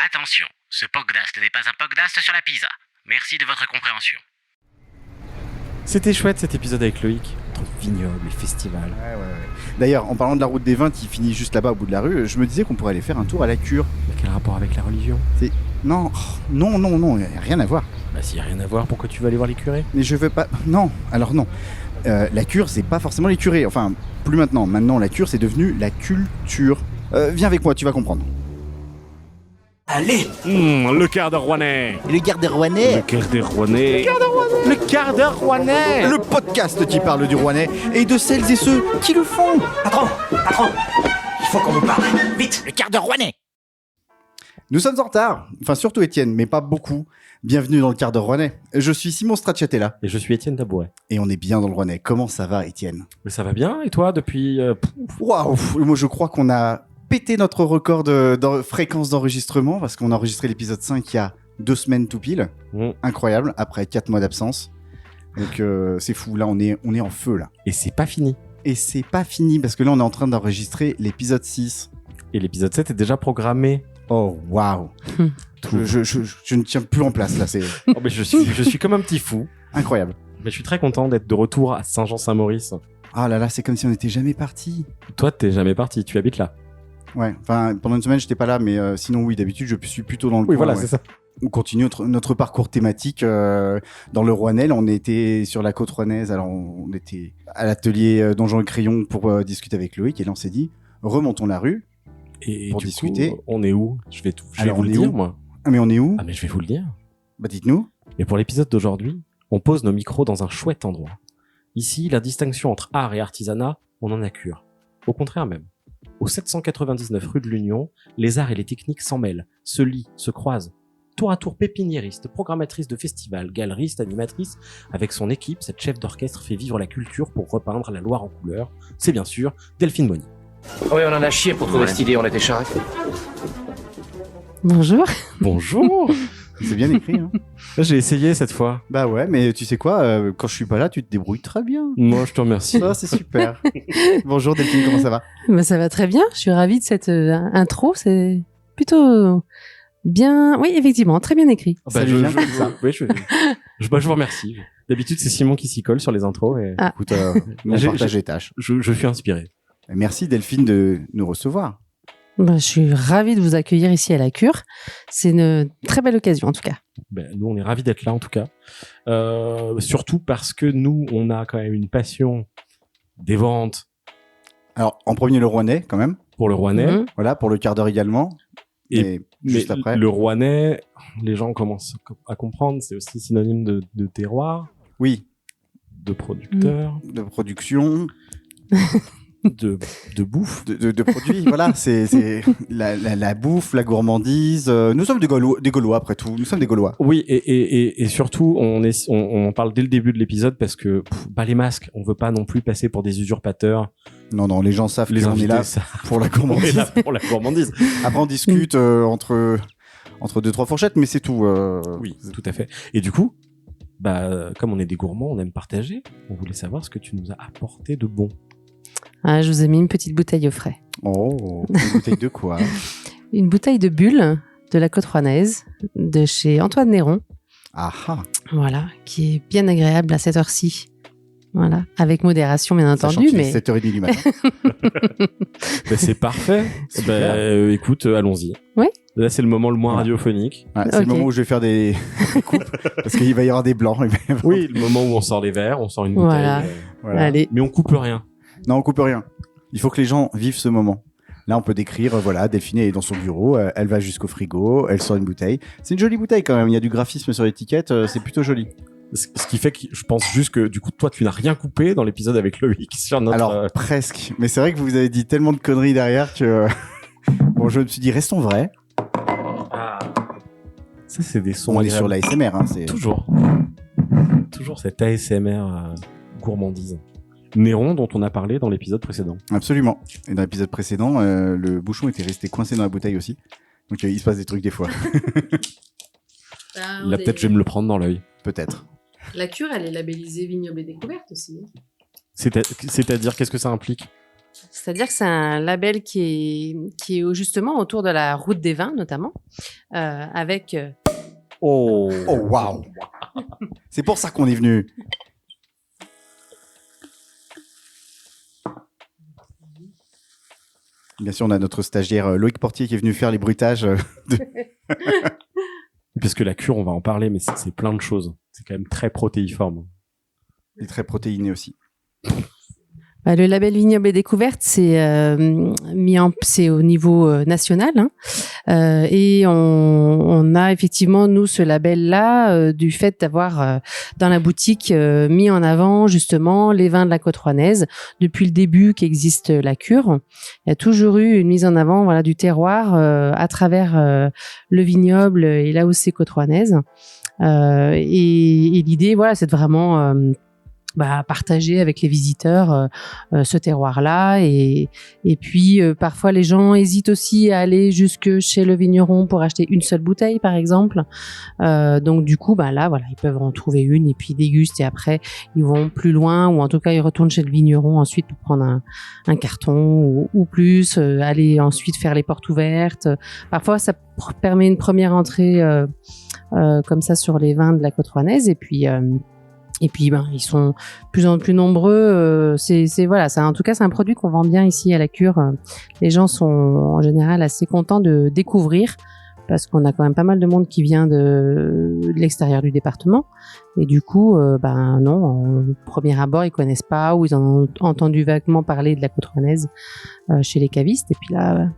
Attention, ce podcast n'est pas un podcast sur la pizza. Merci de votre compréhension. C'était chouette cet épisode avec Loïc, entre vignoble et festival. Ouais. D'ailleurs, en parlant de la route des vins qui finit juste là-bas au bout de la rue, je me disais qu'on pourrait aller faire un tour à la cure. Mais quel rapport avec la religion ? Non, y a rien à voir. Bah s'il y a rien à voir, pourquoi tu veux aller voir les curés ? Mais je veux pas... Non. La cure, c'est pas forcément les curés. Enfin, plus maintenant. Maintenant, la cure, c'est devenu la culture. Viens avec moi, tu vas comprendre. Allez, Le quart d'heure rouennais. Le quart d'heure rouennais. Le quart d'heure rouennais. Le quart d'heure rouennais. Le podcast qui parle du Rouennais et de celles et ceux qui le font. patron, il faut qu'on vous parle. Vite, le quart d'heure rouennais. Nous sommes en retard. Enfin, surtout Étienne, mais pas beaucoup. Bienvenue dans le quart d'heure Rouennais. Je suis Simon Stracciatella. Et je suis Étienne Tabouret. Et on est bien dans le Rouennais. Comment ça va, Étienne ? Mais ça va bien, et toi, depuis... Waouh ! Moi, je crois qu'on a pété notre record de fréquence d'enregistrement parce qu'on a enregistré l'épisode 5 il y a 2 semaines tout pile. Incroyable, après 4 mois d'absence. Donc, c'est fou. Là, on est en feu, là. Et c'est pas fini. Et c'est pas fini parce que là, on est en train d'enregistrer l'épisode 6. Et l'épisode 7 est déjà programmé. Oh, waouh ! Je ne tiens plus en place, là. C'est Oh, mais je suis comme un petit fou. incroyable. Mais je suis très content d'être de retour à Saint-Jean-Saint-Maurice. Ah là là, c'est comme si on n'était jamais parti. Toi, t'es jamais parti, tu habites là. Ouais, enfin, pendant une semaine, j'étais pas là, mais sinon, oui, d'habitude, je suis plutôt dans le Oui, coin. voilà, Ouais. c'est ça. On continue notre parcours thématique dans le Rouennais. On était sur la côte rouennaise, alors on était à l'atelier Donjon et Crayon pour discuter avec Loïc, et là, on s'est dit, remontons la rue. Et Pour du discuter. coup, on est où ? Je vais Alors, vous on le est dire, où moi. Ah, mais on est où ? Ah, mais je vais vous le dire. Bah, dites-nous. Et pour l'épisode d'aujourd'hui, on pose nos micros dans un chouette endroit. Ici, la distinction entre art et artisanat, on en a cure. Au contraire même. Au 799 rue de l'Union, les arts et les techniques s'en mêlent, se lient, se croisent. Tour à tour pépiniériste, programmatrice de festival, galeriste, animatrice, avec son équipe, cette chef d'orchestre fait vivre la culture pour repeindre la Loire en couleurs. C'est bien sûr Delphine Monnier. Oui, on en a chié pour trouver cette idée, on était charrette. Bonjour. Bonjour. C'est bien écrit, hein. J'ai essayé cette fois. Bah ouais, mais tu sais quoi, quand je suis pas là, tu te débrouilles très bien. Moi, je te remercie. Ça, c'est super. Bonjour Delphine, comment ça va ? Bah, ça va très bien. Je suis ravie de cette intro. C'est plutôt bien. Oui, effectivement, très bien écrit. Ça lui vient comme ça. Oui, je vous remercie. D'habitude, c'est Simon qui s'y colle sur les intros. Et... Ah. Écoute, nous on J'ai- partage les tâches. Je suis inspiré. Merci Delphine de nous recevoir. Bah, je suis ravie de vous accueillir ici à la cure. C'est une très belle occasion, en tout cas. Ben, nous, on est ravis d'être là, en tout cas. Surtout parce que nous, on a quand même une passion dévorante Alors, en premier, le Rouennais, quand même. pour le Rouennais. Mhm. Voilà, pour le quart d'heure également. Et- Et juste Mais après. le Rouennais, les gens commencent à comprendre, c'est aussi synonyme de terroir, Oui, de producteur, de production, de bouffe. de produits. Voilà, c'est la bouffe, la gourmandise. Nous sommes des Gaulois, après tout. Nous sommes des Gaulois. Oui, et surtout, on en parle dès le début de l'épisode parce que les masques, on veut pas non plus passer pour des usurpateurs. Non, les gens savent Les qu'on est invités, là ça, pour la on est gourmandise. là pour la gourmandise. Après, on discute entre 2-3 fourchettes, mais c'est tout. Oui, tout à fait. Et du coup, comme on est des gourmands, on aime partager. On voulait savoir ce que tu nous as apporté de bon. Ah, je vous ai mis une petite bouteille au frais. Oh, une bouteille de quoi ? Une bouteille de bulle de la côte rouennaise, de chez Antoine Néron. Ah ah. Voilà, qui est bien agréable à cette heure-ci. Voilà, avec modération, bien Sachant entendu, qu'il est mais 7h30 du matin. C'est parfait. Super. Écoute, allons-y. Oui. Là, c'est le moment le moins Voilà. radiophonique. Ouais, c'est Ok. le moment où je vais faire des coupes, parce qu'il va y avoir des blancs. Il va y avoir- Oui, le moment où on sort les verres, on sort une bouteille. Voilà. Voilà. allez. Mais on coupe rien. Non, on coupe rien. Il faut que les gens vivent ce moment. Là, on peut décrire, voilà, Delphine est dans son bureau, elle va jusqu'au frigo, elle sort une bouteille. C'est une jolie bouteille quand même, il y a du graphisme sur l'étiquette, c'est plutôt joli. Ce qui fait que je pense juste que du coup, toi, tu n'as rien coupé dans l'épisode avec Loïc sur notre. Alors, presque. Mais c'est vrai que vous avez dit tellement de conneries derrière que... Bon, je me suis dit, restons vrais. Ça, c'est des sons. On est sur agréables. l'ASMR, hein, c'est... Toujours cette ASMR gourmandise. Néron, dont on a parlé dans l'épisode précédent. Absolument. Et dans l'épisode précédent, le bouchon était resté coincé dans la bouteille aussi. Donc il se passe des trucs des fois. Là, peut-être je vais me le prendre dans l'œil. Peut-être. La cure, elle est labellisée vignoble et découverte aussi. C'est-à-dire, qu'est-ce que ça implique ? C'est-à-dire que c'est un label qui est justement autour de la route des vins, notamment, avec... Oh, waouh. C'est pour ça qu'on est venu. Bien sûr, on a notre stagiaire Loïc Portier qui est venu faire les bruitages. Parce que la cure, on va en parler, mais c'est plein de choses. C'est quand même très protéiforme. Il est très protéiné aussi. Le label Vignoble et Découverte, c'est au niveau national, hein. Et on a effectivement nous ce label-là du fait d'avoir dans la boutique mis en avant justement les vins de la Côte Rouennaise depuis le début qu'existe la cure. Il y a toujours eu une mise en avant, voilà, du terroir à travers le vignoble et là où c'est Côte Rouennaise. Et l'idée, voilà, c'est de vraiment partager avec les visiteurs ce terroir-là et puis parfois les gens hésitent aussi à aller jusque chez le vigneron pour acheter une seule bouteille par exemple, donc du coup là voilà, ils peuvent en trouver une et puis dégustent et après ils vont plus loin ou en tout cas ils retournent chez le vigneron ensuite pour prendre un carton ou plus, aller ensuite faire les portes ouvertes. Parfois ça permet une première entrée comme ça sur les vins de la Côte Rouennaise et puis ils sont de plus en plus nombreux. Voilà, en tout cas c'est un produit qu'on vend bien ici à la cure. Les gens sont en général assez contents de découvrir parce qu'on a quand même pas mal de monde qui vient de l'extérieur du département et du coup non, au premier abord ils connaissent pas ou ils en ont entendu vaguement parler de la Côte Rouennaise chez les cavistes et puis là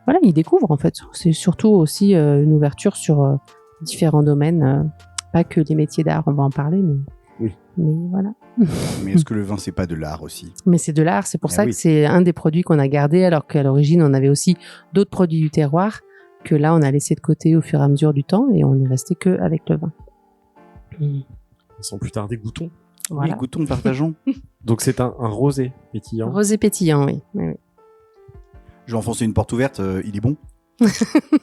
voilà, ils découvrent en fait. C'est surtout aussi une ouverture sur différents domaines, pas que les métiers d'art, on va en parler mais oui. Mais voilà. Mais est-ce que le vin, c'est pas de l'art aussi ? Mais c'est de l'art, c'est pour ça oui. que c'est un des produits qu'on a gardé, alors qu'à l'origine, on avait aussi d'autres produits du terroir, que là, on a laissé de côté au fur et à mesure du temps, et on est resté que avec le vin. Sans plus tarder, goûtons. Voilà. Oui, goûtons, partageons. Donc c'est un rosé pétillant. Rosé pétillant, oui. Oui. Je vais enfoncer une porte ouverte, il est bon.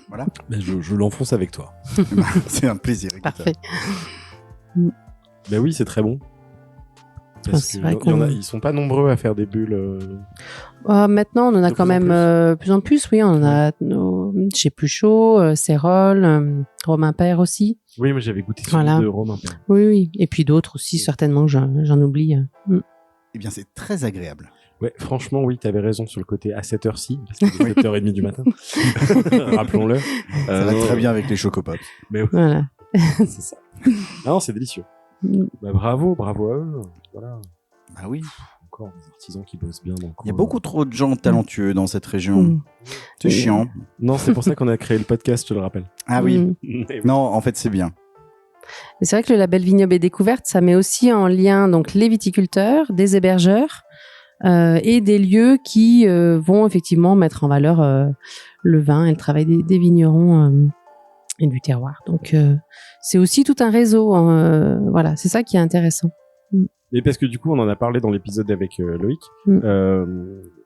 Voilà. Ben, je l'enfonce avec toi. C'est un plaisir. Parfait. Ben oui, c'est très bon. Parce c'est que vrai ils sont pas nombreux à faire des bulles. Maintenant, on en a de quand plus en même plus en plus. Oui, on en a chez Pluchot, Cérol, Romain Père aussi. Oui, mais j'avais goûté celui Voilà. de Romain Père. Oui. Et puis d'autres aussi, certainement, j'en oublie. Eh bien, c'est très agréable. Ouais, franchement, oui, t'avais raison sur le côté à cette heure-ci, parce que c'est 7h30 du matin. Rappelons-le. Ça va très bien avec les chocopops. Mais oui, Voilà. c'est ça. Non, c'est délicieux. Bah, bravo à eux. Voilà. Bah oui. Encore des artisans qui bossent bien dans le coin. Il y a beaucoup trop de gens talentueux dans cette région. C'est chiant. Non, c'est pour ça qu'on a créé le podcast, je te le rappelle. Ah oui. Non, en fait, c'est bien. Mais c'est vrai que le label Vignoble et Découverte, ça met aussi en lien donc les viticulteurs, des hébergeurs et des lieux qui vont effectivement mettre en valeur le vin et le travail des vignerons et du terroir. Donc c'est aussi tout un réseau. Voilà, c'est ça qui est intéressant. Mais parce que du coup, on en a parlé dans l'épisode avec Loïc.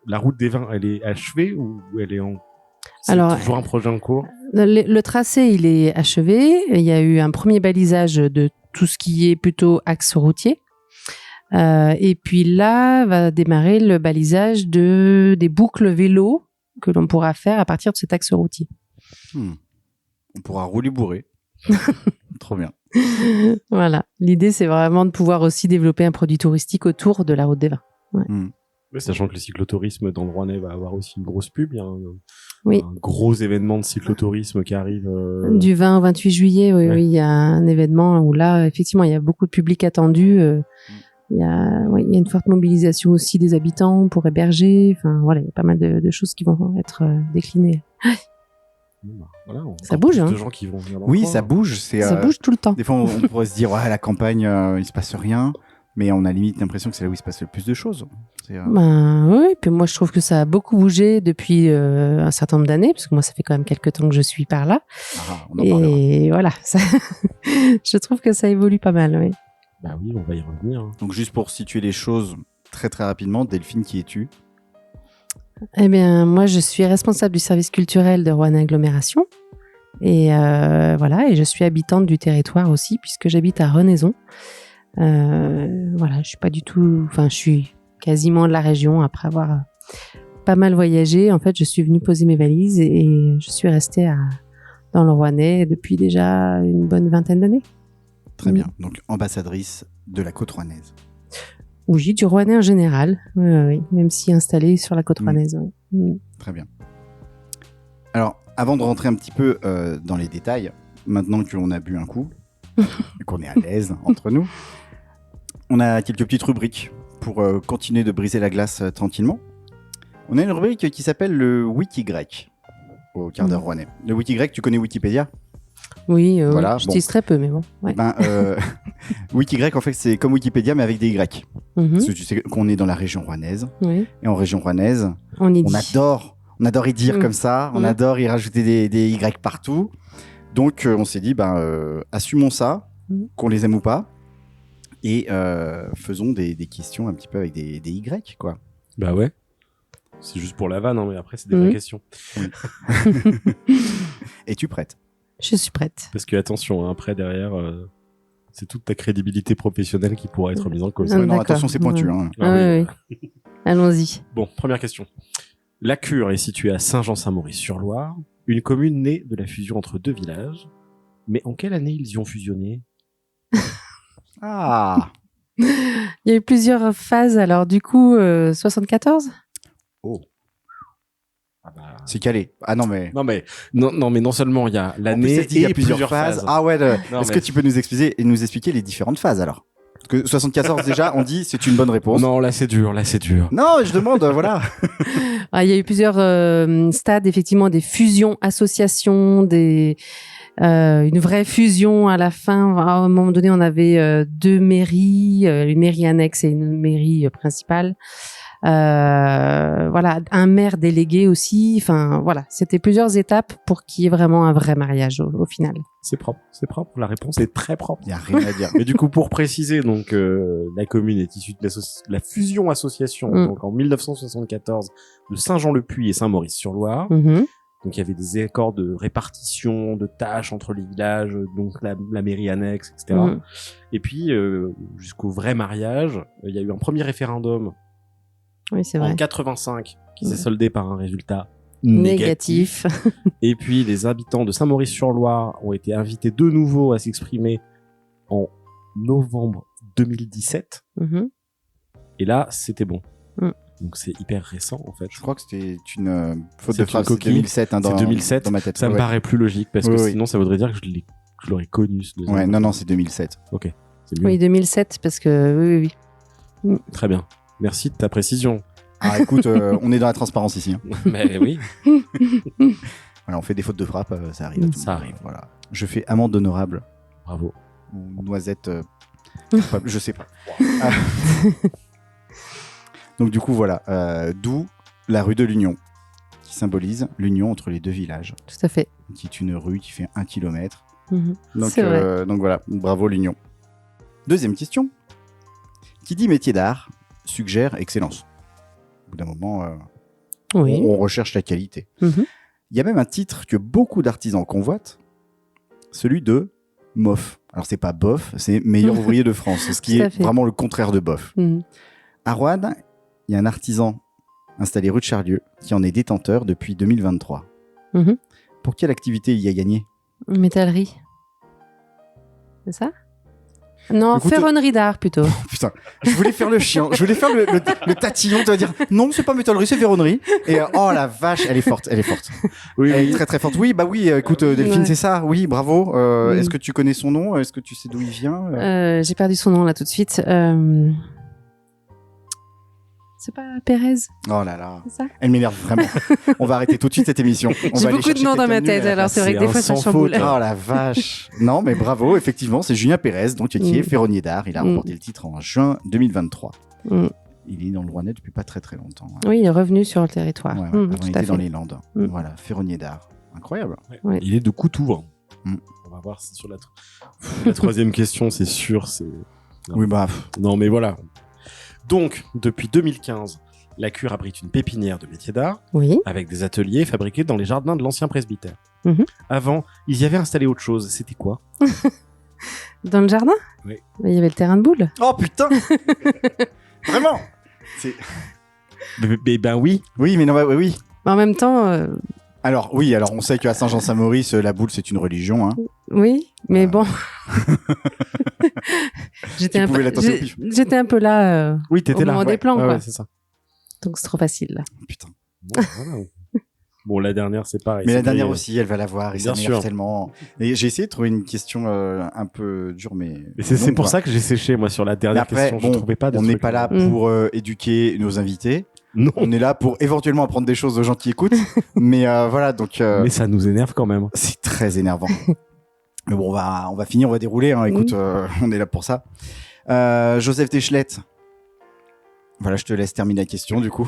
La route des vins, elle est achevée ou elle est en... C'est toujours un projet en cours. Le tracé, il est achevé. Il y a eu un premier balisage de tout ce qui est plutôt axe routier. Et puis là, va démarrer le balisage des boucles vélo que l'on pourra faire à partir de cet axe routier. On pourra rouler bourré. Trop bien. Voilà. L'idée, c'est vraiment de pouvoir aussi développer un produit touristique autour de la route des vins. Ouais. Oui, sachant que le cyclotourisme dans le Rouennais va avoir aussi une grosse pub. Il y a un gros événement de cyclotourisme qui arrive. Du 20 au 28 juillet, oui, il y a un événement où là, effectivement, il y a beaucoup de public attendu. Il y a une forte mobilisation aussi des habitants pour héberger. Enfin, voilà, il y a pas mal de choses qui vont être déclinées. Voilà, ça bouge, plus hein. de gens qui vont venir dans Oui, le coin. Ça bouge. Ça bouge tout le temps. Des fois, on pourrait se dire, à la campagne, il se passe rien. Mais on a limite l'impression que c'est là où il se passe le plus de choses. Oui, puis moi je trouve que ça a beaucoup bougé depuis un certain nombre d'années, parce que moi ça fait quand même quelques temps que je suis par là. On en parlera. Et voilà, je trouve que ça évolue pas mal, oui. Bah oui, on va y revenir. Donc juste pour situer les choses très très rapidement, Delphine, qui es-tu ? Eh bien, moi je suis responsable du service culturel de Roanne Agglomération. Et voilà, et je suis habitante du territoire aussi, puisque j'habite à Renaison. Voilà, je suis pas du tout, je suis quasiment de la région après avoir pas mal voyagé. En fait, je suis venue poser mes valises et je suis restée dans le Rouennais depuis déjà une bonne 20aine d'années. Très bien. Donc, ambassadrice de la côte rouennaise. Oui, du Rouennais en général. Oui, même si installée sur la côte rouennaise. Oui. Très bien. Alors, avant de rentrer un petit peu dans les détails, maintenant qu'on a bu un coup, et qu'on est à l'aise entre nous, on a quelques petites rubriques pour continuer de briser la glace tranquillement. On a une rubrique qui s'appelle le Wiki grec au quart d'heure rouennais. Le Wiki grec, tu connais Wikipédia ? Oui, Voilà, j'utilise très peu, mais bon. Ouais. Wiki grec, en fait, c'est comme Wikipédia, mais avec des Y. Mhm. Parce que tu sais qu'on est dans la région rouennaise. Oui. Et en région rouennaise, On y on dit. adore y dire comme ça, on adore y rajouter des Y partout. Donc on s'est dit, assumons ça, qu'on les aime ou pas, et faisons des questions un petit peu avec des Y, quoi. Bah ouais. C'est juste pour la vanne, hein, mais après, c'est des vraies questions. Es-tu prête ? Je suis prête. Parce que, attention, hein, après, derrière, c'est toute ta crédibilité professionnelle qui pourra être mise en cause. Non, D'accord. attention, c'est pointu. Hein. Oui. Allons-y. Bon, première question. La Cure est située à Saint-Jean-Saint-Maurice-sur-Loire, une commune née de la fusion entre deux villages. Mais en quelle année ils y ont fusionné ? Ah. Il y a eu plusieurs phases. Alors, du coup, 74 ? Oh. C'est calé. Ah non, mais... Non, mais non seulement il y a l'année et il y a et plusieurs phases. Ah ouais, est-ce que tu peux nous expliquer les différentes phases, alors ? Parce que 74, déjà, on dit c'est une bonne réponse. Non, là c'est dur. Non, je demande, voilà. Il y a eu plusieurs stades, effectivement, des fusions, associations, une vraie fusion à la fin. À un moment donné, on avait deux mairies, une mairie annexe et une mairie principale. Voilà, un maire délégué aussi. Enfin, voilà, c'était plusieurs étapes pour qu'il y ait vraiment un vrai mariage au final. C'est propre. La réponse est très propre. Il y a rien à dire. Mais du coup, pour préciser, donc la commune est issue de la fusion association, donc en 1974, de Saint-Jean-le-Puy et Saint-Maurice-sur-Loire. Donc il y avait des accords de répartition de tâches entre les villages, donc la mairie annexe, etc. Et puis jusqu'au vrai mariage, il y a eu un premier référendum. Oui, c'est vrai. En 85, qui s'est soldé par un résultat négatif. Et puis, les habitants de Saint-Maurice-sur-Loire ont été invités de nouveau à s'exprimer en novembre 2017. Et là, c'était bon. Donc, c'est hyper récent, en fait. Je crois que c'était une faute de C'est frappe. une C'est 2007, hein, C'est 2007. dans ma tête. Ça me paraît plus logique, parce que sinon, ça voudrait dire que je l'aurais connu. Ouais, non, c'est 2007. Ok, c'est mieux. Oui, 2007, parce que oui. Très bien. Merci de ta précision. Ah, écoute, on est dans la transparence ici. Hein. Mais oui. Voilà, on fait des fautes de frappe, ça arrive. À tout ça le monde. arrive. Voilà. Je fais amende honorable. Bravo. Ou noisette. Je sais pas. Donc, du coup, voilà. D'où la rue de l'Union, qui symbolise l'union entre les deux villages. Tout à fait. Qui est une rue qui fait 1 kilomètre. C'est vrai. Donc voilà, bravo l'Union. Deuxième question. Qui dit métier d'art suggère excellence. Au bout d'un moment, on recherche la qualité. Il y a même un titre que beaucoup d'artisans convoitent, celui de MOF. Alors c'est pas bof, c'est meilleur ouvrier de France, ce qui est vraiment le contraire de bof. À Roanne, il y a un artisan installé rue de Charlieu qui en est détenteur depuis 2023. Pour quelle activité il y a gagné ? Métallerie. C'est ça ? Non, écoute, ferronnerie d'art plutôt. Putain, je voulais faire le chien, je voulais faire le tatillon, tu vas dire non, c'est pas métallerie, c'est ferronnerie. Et oh la vache, elle est forte. Oui, elle est très très forte. Oui, bah oui, écoute, Delphine, c'est ça. Oui, bravo. Est-ce que tu connais son nom ? Est-ce que tu sais d'où il vient ? J'ai perdu son nom là tout de suite. C'est pas Pérez ? Oh là là, c'est ça ? Elle m'énerve vraiment. On va arrêter tout de suite cette émission. J'ai beaucoup de noms dans ma tête, alors c'est vrai que des fois ça chamboule. Oh la vache. Non, mais bravo, effectivement, c'est Julien Pérez, donc qui est ferronnier d'art. Il a remporté le titre en juin 2023. Il est dans le Rouennais depuis pas très très longtemps. Hein. Oui, il est revenu sur le territoire. Ouais, avant, il était dans les Landes. Voilà, ferronnier d'art. Incroyable. Ouais. Il est de Coutouvre. On va voir si sur la troisième question, c'est sûr. Non. Oui, bah. Non, mais voilà. Donc, depuis 2015, la Cure abrite une pépinière de métiers d'art avec des ateliers fabriqués dans les jardins de l'ancien presbytère. Avant, ils y avaient installé autre chose. C'était quoi ? Dans le jardin ? Oui. Il y avait le terrain de boules. Oh putain. Vraiment. Ben oui. Oui, mais non, oui. En même temps, Alors on sait qu'à Saint-Jean-Saint-Maurice, la boule c'est une religion. Hein. oui, mais bon. Tu pouvais la tenter au pif. J'étais un peu là Oui, t'étais au là. moment des plans, Ouais, quoi. ouais, c'est ça. Donc c'est trop facile, là. Putain. Bon, voilà. Bon, la dernière, c'est pareil. Mais la C'est dernière vrai. aussi, elle va l'avoir. Il Bien s'énerve sûr. tellement. Et j'ai essayé de trouver une question un peu dure, mais. Et c'est longue, pour quoi. ça que j'ai séché, moi, sur la dernière Mais après, question. Je trouvais pas de on n'est trucs. pas là Mm. pour éduquer nos invités. Non. On est là pour éventuellement apprendre des choses aux gens qui écoutent. Mais voilà, donc Mais ça nous énerve quand même. c'est très énervant. Mais bon, on va finir, on va dérouler. Hein. Écoute, on est là pour ça. Joseph Deschlette. Voilà, je te laisse terminer la question du coup.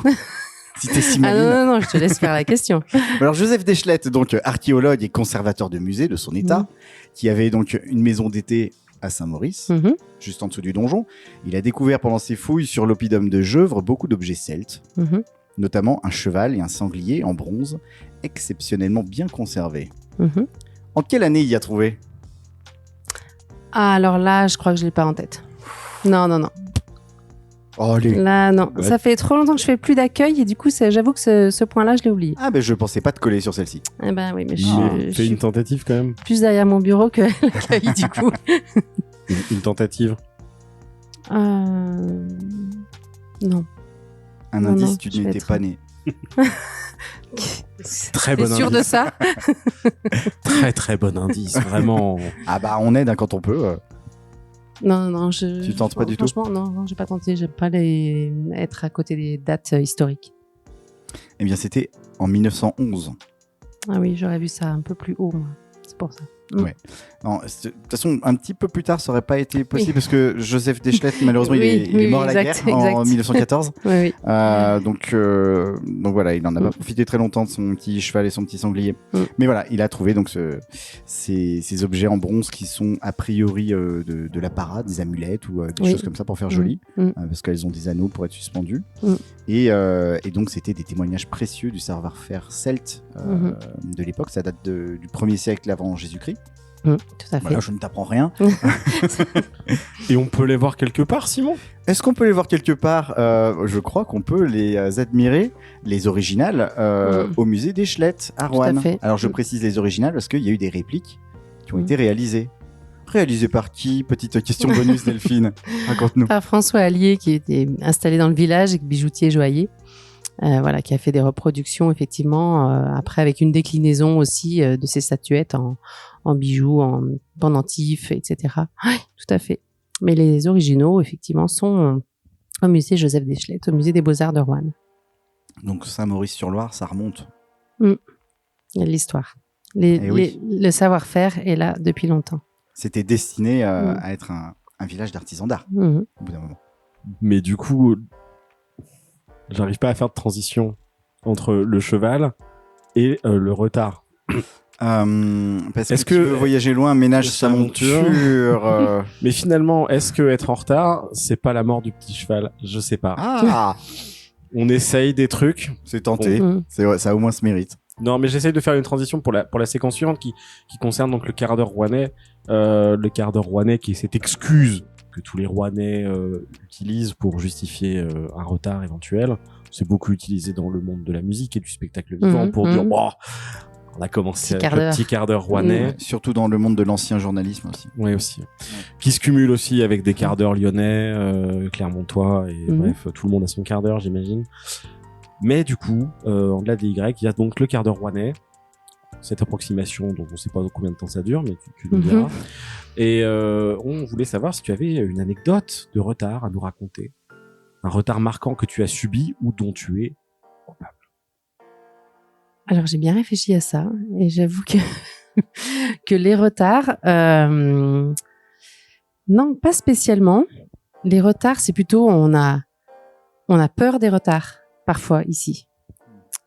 Si t'es si Ah maligne. non, je te laisse faire la question. Alors Joseph Deschlette, donc archéologue et conservateur de musée de son état, qui avait donc une maison d'été à Saint-Maurice, Mhm, juste en dessous du donjon. Il a découvert pendant ses fouilles sur l'oppidum de Geuvres beaucoup d'objets celtes, mhm, notamment un cheval et un sanglier en bronze, exceptionnellement bien conservés. mhm. En quelle année il y a trouvé? Ah, alors là, je crois que je l'ai pas en tête. Non. Oh, les... Là, non. Ouais. Ça fait trop longtemps que je fais plus d'accueil et du coup, j'avoue que ce point-là, je l'ai oublié. Ah ben je pensais pas te coller sur celle-ci. Eh ben oui, mais je Mais fais suis une tentative quand même. plus derrière mon bureau que l'accueil du coup. Une tentative. Non. Un Non, indice, non, tu je vais n'étais être- pas né. Très T'es bon sûr de indice. ça? Très très bon indice. Vraiment. Ah bah on aide hein, quand on peut. Non, Tu tentes pas du tout? Franchement, non, j'ai pas tenté. J'aime pas être à côté des dates historiques. Eh bien c'était en 1911. Ah oui, j'aurais vu ça un peu plus haut, moi. C'est pour ça. Non, de toute façon, un petit peu plus tard, ça aurait pas été possible parce que Joseph Deschlette, malheureusement, il est mort à la exact, guerre en exact. 1914. Oui. Donc voilà, il n'en a pas profité très longtemps de son petit cheval et son petit sanglier. Mais voilà, il a trouvé donc ces objets en bronze qui sont a priori de la parade, des amulettes ou des choses comme ça pour faire joli, parce qu'elles ont des anneaux pour être suspendues. Et donc c'était des témoignages précieux du savoir-faire celte de l'époque. Ça date du 1er siècle avant Jésus-Christ. Tout à fait. Voilà, je ne t'apprends rien. Et on peut les voir quelque part, Simon? Est-ce qu'on peut les voir quelque part? Je crois qu'on peut les admirer, les originales, au musée d'Eschlette à Roanne. fait. Alors je précise les originales parce qu'il y a eu des répliques qui ont été réalisées. Réalisées par qui? Petite question bonus, Delphine. Raconte-nous. Par François Allier, qui était installé dans le village, bijoutier joaillier. Voilà, qui a fait des reproductions effectivement après avec une déclinaison aussi de ces statuettes en bijoux, en pendentifs, etc. Oui, tout à fait. Mais les originaux effectivement sont au musée Joseph Deschlette, au musée des Beaux-Arts de Roanne. Donc Saint-Maurice-sur-Loire, ça remonte. Il y a de l'histoire. Le savoir-faire est là depuis longtemps. C'était destiné à être un village d'artisans d'art Mhm. au bout d'un moment. Mais du coup, j'arrive pas à faire de transition entre le cheval et le retard. Parce Est-ce que tu que- veux voyager loin, ménage de sa sa monture. Mais finalement, est-ce que être en retard, c'est pas la mort du petit cheval? Je sais pas. Ah, On essaye des trucs. c'est tenté. Mhm. Ça au moins se mérite. Non, mais j'essaye de faire une transition pour la séquence suivante qui concerne donc le quart d'heure rouennais. Le quart d'heure rouennais qui est cette excuse que tous les Rouennais utilisent pour justifier un retard éventuel. C'est beaucoup utilisé dans le monde de la musique et du spectacle vivant pour dire bon, on a commencé Petit avec quart le d'heure. petit quart d'heure rouennais. Ouais, surtout dans le monde de l'ancien journalisme aussi. Oui, aussi. Qui se cumule aussi avec des quarts d'heure lyonnais, clermontois, et bref, tout le monde a son quart d'heure, j'imagine. Mais du coup, en-delà des Y, il y a donc le quart d'heure rouennais, cette approximation dont on ne sait pas combien de temps ça dure, mais tu nous diras. Et on voulait savoir si tu avais une anecdote de retard à nous raconter. Un retard marquant que tu as subi ou dont tu es coupable. Alors j'ai bien réfléchi à ça et j'avoue que que les retards, non, pas spécialement. Les retards, c'est plutôt on a peur des retards parfois ici.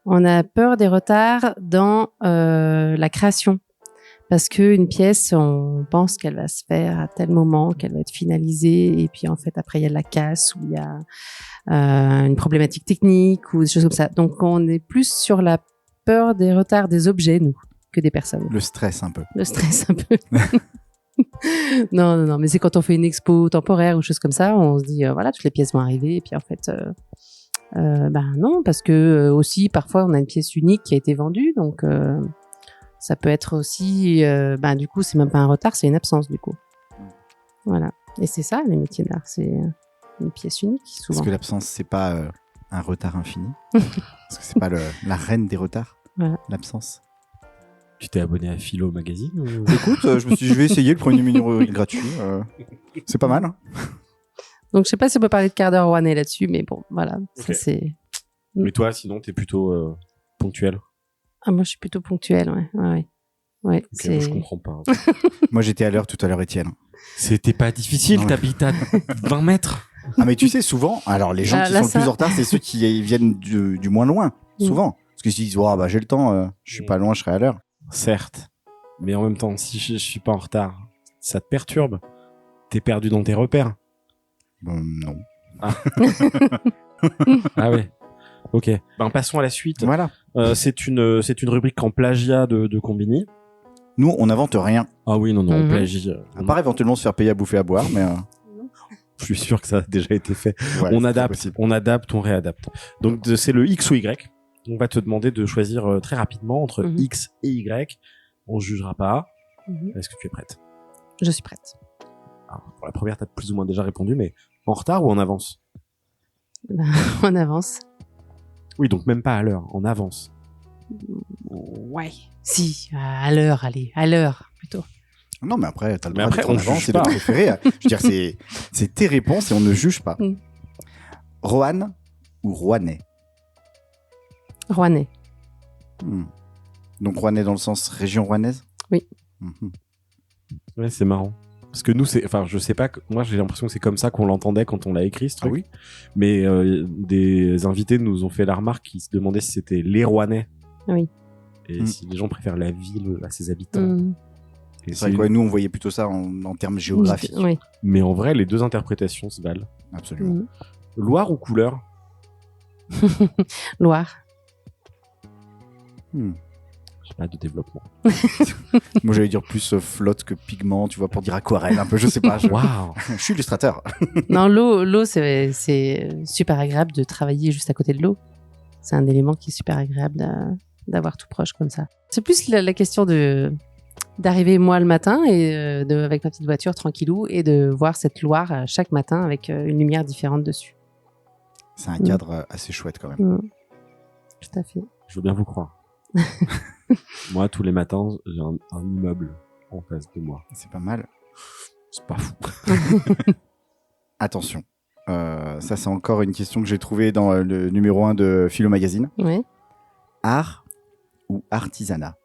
On a peur des retards dans la création parce que une pièce, on pense qu'elle va se faire à tel moment, qu'elle va être finalisée et puis en fait après il y a de la casse ou il y a une problématique technique ou des choses comme ça. Donc on est plus sur la peur des retards des objets, nous, que des personnes. Le stress un peu. Le stress un peu. non, mais c'est quand on fait une expo temporaire ou chose comme ça, on se dit, voilà, toutes les pièces vont arriver, et puis en fait, Non, parce que aussi parfois on a une pièce unique qui a été vendue, donc ça peut être aussi, du coup c'est même pas un retard, c'est une absence du coup. Voilà. Et c'est ça les métiers d'art, c'est une pièce unique souvent. Parce que l'absence, c'est pas un retard infini. Parce que c'est pas la reine des retards. Voilà. L'absence. Tu t'es abonné à Philo Magazine Écoute, je me suis dit, je vais essayer le premier numéro gratuit. C'est pas mal. Hein. Donc je sais pas si on peut parler de quart d'heure rouennais là-dessus, mais bon, voilà. Ok. Ça, c'est... Mais toi, sinon, t'es plutôt ponctuel. Ah, moi je suis plutôt ponctuelle, ouais. Ouais, Ok, c'est... je comprends pas. Moi, j'étais à l'heure tout à l'heure, Étienne. C'était pas difficile, Non. t'habites à 20 mètres. Ah, mais tu sais, souvent, alors les gens Ah, qui là, sont le ça- plus en retard, c'est ceux qui viennent du moins loin. Souvent. Parce qu'ils se disent, oh, j'ai le temps, je suis pas loin, je serai à l'heure. Certes. Mais en même temps, si je suis pas en retard, ça te perturbe. T'es perdu dans tes repères. Bon, non. Ah ouais. Ok. Passons à la suite. Voilà. C'est une rubrique en plagiat de Combini. Nous, on n'invente rien. Ah oui, non, on Mhm. plagie. À part éventuellement se faire payer à bouffer à boire, mais Je suis sûr que ça a déjà été fait. ouais, on c'est adapte, possible. on adapte, on réadapte. Donc c'est le X ou Y. On va te demander de choisir très rapidement entre Mhm. X et Y. On jugera pas. Mhm. Est-ce que tu es prête? Je suis prête. Alors, pour la première, t'as plus ou moins déjà répondu, mais en retard ou en avance? On avance. Oui, donc même pas à l'heure, en avance. Ouais. Si, à l'heure, allez, à l'heure plutôt. Non, mais après, t'as le Mais droit après, d'être en on avance juge et de pas. préférer. Je veux dire, c'est tes réponses et on ne juge pas. Mm. Roanne ou Rouennais? Rouennais. Donc Rouennais dans le sens région rouennaise? Oui. Mhm. Ouais, c'est marrant. Parce que nous, je sais pas, moi j'ai l'impression que c'est comme ça qu'on l'entendait quand on l'a écrit, ce truc. Ah oui? Mais des invités nous ont fait la remarque qui se demandaient si c'était les Rouennais. Oui. Et Mm. si les gens préfèrent la ville à ses habitants. Mm. Et C'est vrai que ouais, nous, on voyait plutôt ça en termes géographiques. Oui. Mais en vrai, les deux interprétations se valent. Absolument. Mm. Loire ou couleur? Loire. J'ai pas de développement. Moi, j'allais dire plus flotte que pigment, tu vois, pour dire aquarelle, un peu, je sais pas. Waouh! Je suis illustrateur. Non, l'eau, c'est super agréable de travailler juste à côté de l'eau. C'est un élément qui est super agréable d'avoir tout proche comme ça. C'est plus la question d'arriver moi le matin et avec ma petite voiture tranquillou et de voir cette Loire chaque matin avec une lumière différente dessus. C'est un cadre assez chouette quand même. Tout à fait. Je veux bien vous croire. Moi, tous les matins, j'ai un immeuble en face de moi. C'est pas mal. C'est pas fou. Attention. Ça, c'est encore une question que j'ai trouvée dans le numéro 1 de Philo Magazine. Ouais. Art ou artisanat?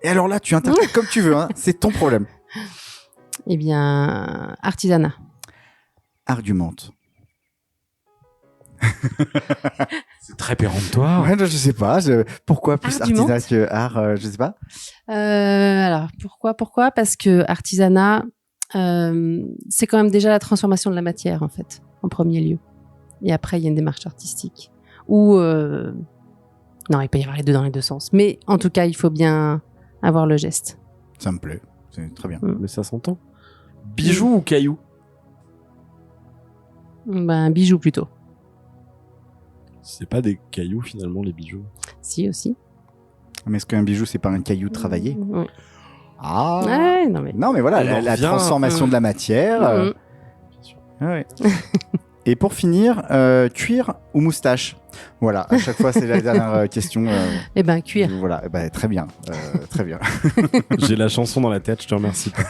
Et alors là, tu interprètes comme tu veux, hein. C'est ton problème. Eh bien, artisanat. Argumente. C'est très péremptoire. Ouais, je sais pas. Pourquoi plus Argumente. artisanat que art? Je sais pas. Alors, pourquoi? Parce que artisanat, c'est quand même déjà la transformation de la matière, en fait, en premier lieu. Et après, il y a une démarche artistique. Ou, non, il peut y avoir les deux dans les deux sens. Mais en tout cas, il faut bien avoir le geste. Ça me plaît. C'est très bien. Mais ça s'entend. Bijoux ou cailloux? Ben, bijou plutôt. C'est pas des cailloux finalement, les bijoux. Si, aussi. Mais est-ce qu'un bijou, c'est pas un caillou travaillé? Ouais. Ah. Ouais, non, mais... Non, mais voilà, On en la revient. transformation de la matière. Mhm. Ouais. Et pour finir, cuir ou moustache? Voilà, à chaque fois, c'est la dernière question. Eh ben, cuir. Voilà, eh ben, très bien. Très bien. J'ai la chanson dans la tête, je te remercie pas.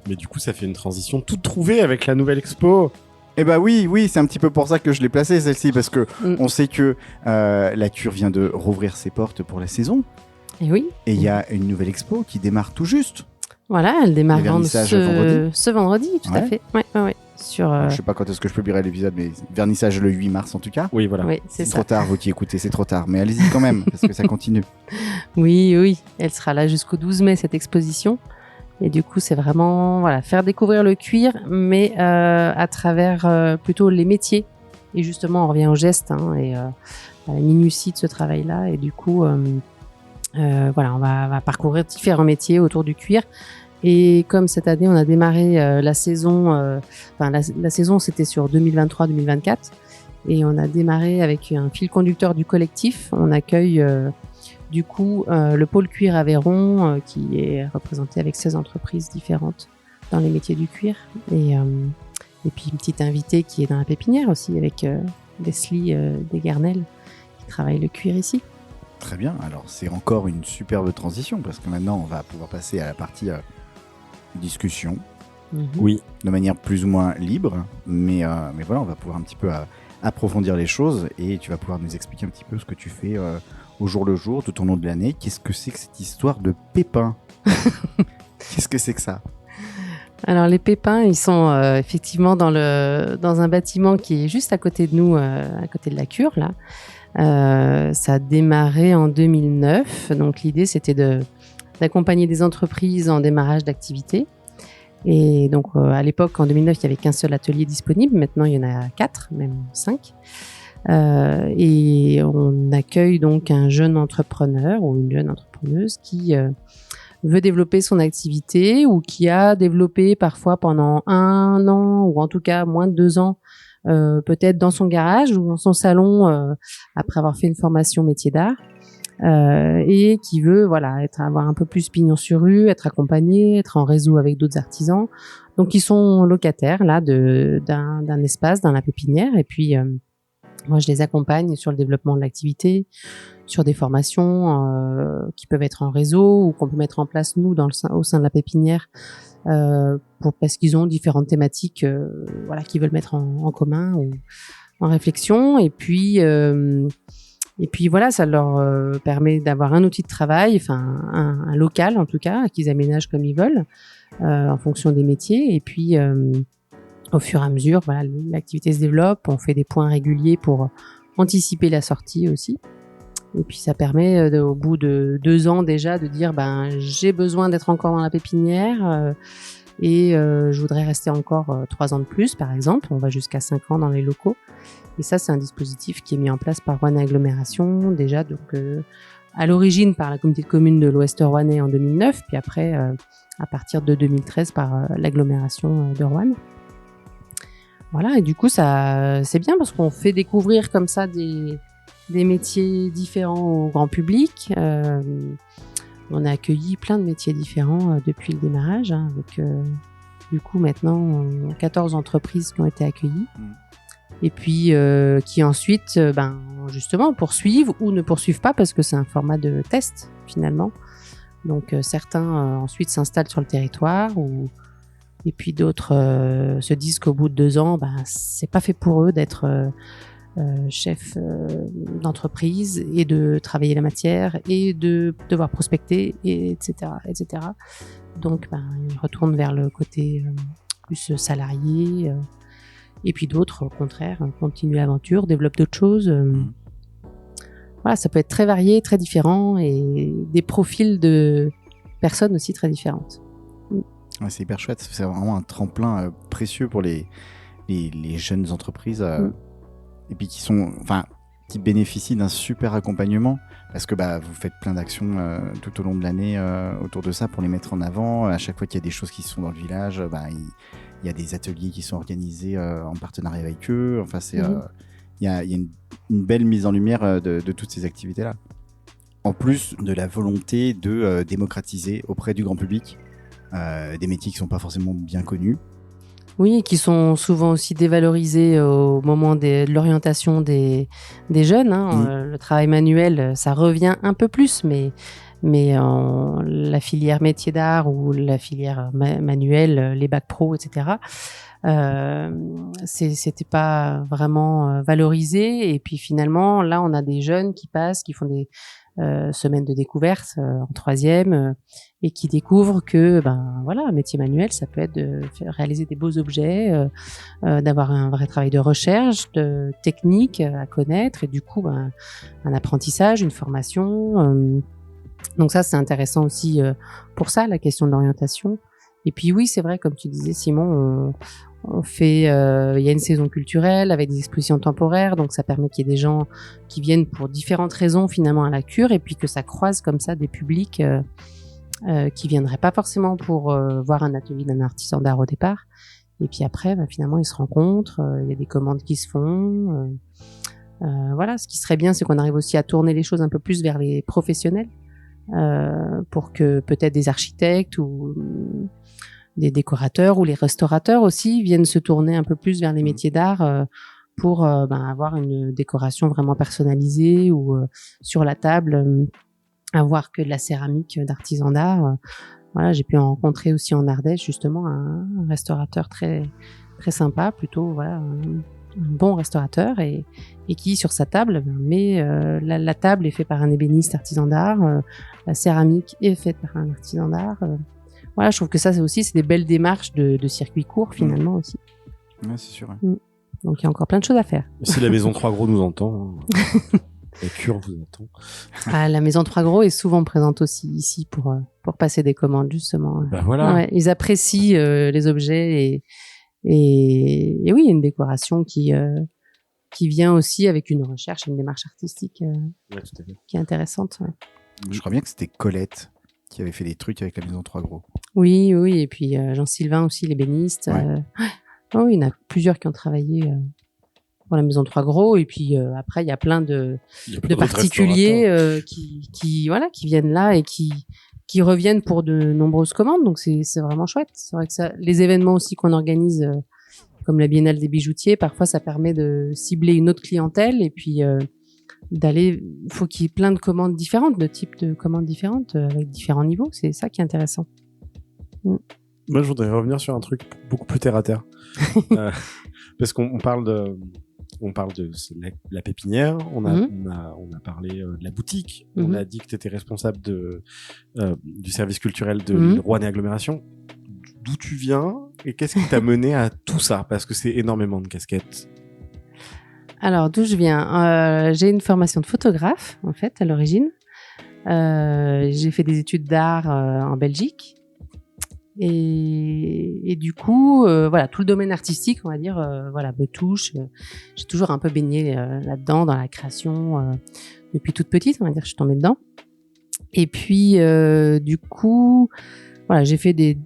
Mais du coup, ça fait une transition toute trouvée avec la nouvelle expo. Eh ben oui, c'est un petit peu pour ça que je l'ai placée celle-ci, parce que Mm. on sait que la cure vient de rouvrir ses portes pour la saison, Et oui. et il y a une nouvelle expo qui démarre tout juste. Voilà, elle démarre Le vernissage ce vendredi, tout à Ouais. fait. Ouais. Sur, Je sais pas quand est-ce que je publierai l'épisode, mais vernissage le 8 mars en tout cas. Oui, voilà. oui, c'est C'est ça. trop tard, vous qui écoutez, c'est trop tard. Mais allez-y quand même, parce que ça continue. Oui, elle sera là jusqu'au 12 mai, cette exposition. Et du coup, c'est vraiment faire découvrir le cuir, mais à travers plutôt les métiers. Et justement, on revient au geste et à la minutie de ce travail-là. Et du coup, on va parcourir différents métiers autour du cuir. Et comme cette année, on a démarré la saison, la saison c'était sur 2023-2024, et on a démarré avec un fil conducteur du collectif. On accueille du coup le pôle cuir Aveyron, qui est représenté avec 16 entreprises différentes dans les métiers du cuir, et puis une petite invitée qui est dans la pépinière aussi, avec Leslie Desgarnelles, qui travaille le cuir ici. Très bien, alors c'est encore une superbe transition, parce que maintenant on va pouvoir passer à la partie discussion. Oui. De manière plus ou moins libre, mais voilà, on va pouvoir un petit peu approfondir les choses, et tu vas pouvoir nous expliquer un petit peu ce que tu fais au jour le jour, tout au long de l'année. Qu'est-ce que c'est que cette histoire de pépins? Qu'est-ce que c'est que ça? Alors les pépins, ils sont effectivement dans un bâtiment qui est juste à côté de nous, à côté de la cure là. Ça a démarré en 2009, donc l'idée c'était d'accompagner des entreprises en démarrage d'activité. Et donc à l'époque, en 2009, il n'y avait qu'un seul atelier disponible. Maintenant, il y en a 4, même 5. Et on accueille donc un jeune entrepreneur ou une jeune entrepreneuse qui veut développer son activité, ou qui a développé parfois pendant 1 an, ou en tout cas moins de 2 ans, peut-être dans son garage ou dans son salon, après avoir fait une formation métier d'art. Et qui veut avoir un peu plus pignon sur rue, être accompagné, être en réseau avec d'autres artisans. Donc ils sont locataires là d'un espace dans la pépinière, et puis moi je les accompagne sur le développement de l'activité, sur des formations qui peuvent être en réseau ou qu'on peut mettre en place nous au sein de la pépinière, parce qu'ils ont différentes thématiques qu'ils veulent mettre en commun ou en réflexion. Et puis voilà, ça leur permet d'avoir un outil de travail, un local en tout cas, qu'ils aménagent comme ils veulent, en fonction des métiers. Et puis au fur et à mesure, l'activité se développe, on fait des points réguliers pour anticiper la sortie aussi. Et puis ça permet au bout de 2 ans déjà de dire j'ai besoin d'être encore dans la pépinière, et je voudrais rester encore 3 ans de plus par exemple. On va jusqu'à 5 ans dans les locaux. Et ça, c'est un dispositif qui est mis en place par Roanne Agglomération, déjà à l'origine par la communauté de communes de l'Ouest rouennais en 2009, puis après, à partir de 2013, par l'agglomération de Roanne. Voilà, et du coup, ça, c'est bien parce qu'on fait découvrir comme ça des métiers différents au grand public. On a accueilli plein de métiers différents depuis le démarrage, avec du coup maintenant 14 entreprises qui ont été accueillies. Et puis qui ensuite justement poursuivent ou ne poursuivent pas, parce que c'est un format de test finalement. Donc certains ensuite s'installent sur le territoire, et puis d'autres se disent qu'au bout de 2 ans, c'est pas fait pour eux d'être chef d'entreprise et de travailler la matière et de devoir prospecter, etc. Donc ils retournent vers le côté plus salarié. Et puis d'autres, au contraire, continuent l'aventure, développent d'autres choses. Voilà, ça peut être très varié, très différent, et des profils de personnes aussi très différentes. Ouais, c'est hyper chouette. C'est vraiment un tremplin précieux pour les jeunes entreprises, et puis qui bénéficient d'un super accompagnement, parce que vous faites plein d'actions tout au long de l'année autour de ça pour les mettre en avant. À chaque fois qu'il y a des choses qui se font dans le village, il y a des ateliers qui sont organisés en partenariat avec eux. Enfin, il y a une belle mise en lumière de toutes ces activités-là. En plus de la volonté de démocratiser auprès du grand public des métiers qui ne sont pas forcément bien connus. Oui, qui sont souvent aussi dévalorisés au moment de l'orientation des jeunes. Le travail manuel, ça revient un peu plus, mais la filière métier d'art ou la filière manuelle, les bacs pro, etc., c'était pas vraiment valorisé. Et puis finalement, là, on a des jeunes qui font des semaines de découverte en 3e, et qui découvrent que un métier manuel, ça peut être de réaliser des beaux objets, d'avoir un vrai travail de recherche, de technique à connaître, et du coup un apprentissage, une formation. Donc ça, c'est intéressant aussi pour ça, la question de l'orientation. Et puis oui, c'est vrai, comme tu disais Simon, on fait, il y a une saison culturelle avec des expositions temporaires, donc ça permet qu'il y ait des gens qui viennent pour différentes raisons finalement à la cure, et puis que ça croise comme ça des publics qui viendraient pas forcément pour voir un atelier d'un artisan d'art au départ. Et puis après, finalement, ils se rencontrent, il y a des commandes qui se font. Voilà, ce qui serait bien, c'est qu'on arrive aussi à tourner les choses un peu plus vers les professionnels, pour que peut-être des architectes ou des décorateurs ou les restaurateurs aussi viennent se tourner un peu plus vers les métiers d'art pour avoir une décoration vraiment personnalisée ou sur la table avoir que de la céramique d'artisan d'art. Voilà, j'ai pu en rencontrer aussi en Ardèche justement un restaurateur très très sympa, plutôt voilà un bon restaurateur et qui sur sa table met la table est faite par un ébéniste artisan d'art, la céramique est faite par un artisan d'art. Voilà, je trouve que ça c'est des belles démarches de circuit court finalement aussi. Ouais, c'est sûr. Ouais. Donc il y a encore plein de choses à faire. Si la maison 3 Gros nous entend, la cure vous entend. La maison 3 Gros est souvent présente aussi ici pour passer des commandes justement. Voilà. Ouais, ils apprécient les objets et oui, il y a une décoration qui vient aussi avec une recherche, une démarche artistique Ouais, tout à fait. qui est intéressante. Ouais. Je crois bien que c'était Colette qui avait fait des trucs avec la maison 3 Gros. Oui, et puis Jean-Sylvain aussi, l'ébéniste. Ouais. Oui, il y en a plusieurs qui ont travaillé pour la maison 3 Gros. Et puis après, il y a plein de particuliers qui viennent là et qui reviennent pour de nombreuses commandes. Donc c'est vraiment chouette. C'est vrai que les événements aussi qu'on organise, comme la Biennale des bijoutiers, parfois ça permet de cibler une autre clientèle et puis faut qu'il y ait plein de commandes différentes, de types de commandes différentes avec différents niveaux. C'est ça qui est intéressant. Moi, je voudrais revenir sur un truc beaucoup plus terre à terre, parce qu'on parle de la pépinière, on a parlé de la boutique, on a dit que tu étais responsable du service culturel de Rouen et Agglomération. D'où tu viens et qu'est-ce qui t'a mené à tout ça? Parce que c'est énormément de casquettes. Alors, d'où je viens? J'ai une formation de photographe, en fait, à l'origine. J'ai fait des études d'art en Belgique. Et du coup, voilà, tout le domaine artistique, on va dire, me touche. J'ai toujours un peu baigné là-dedans, dans la création, depuis toute petite, on va dire, je suis tombée dedans. Et puis, du coup, voilà, j'ai fait des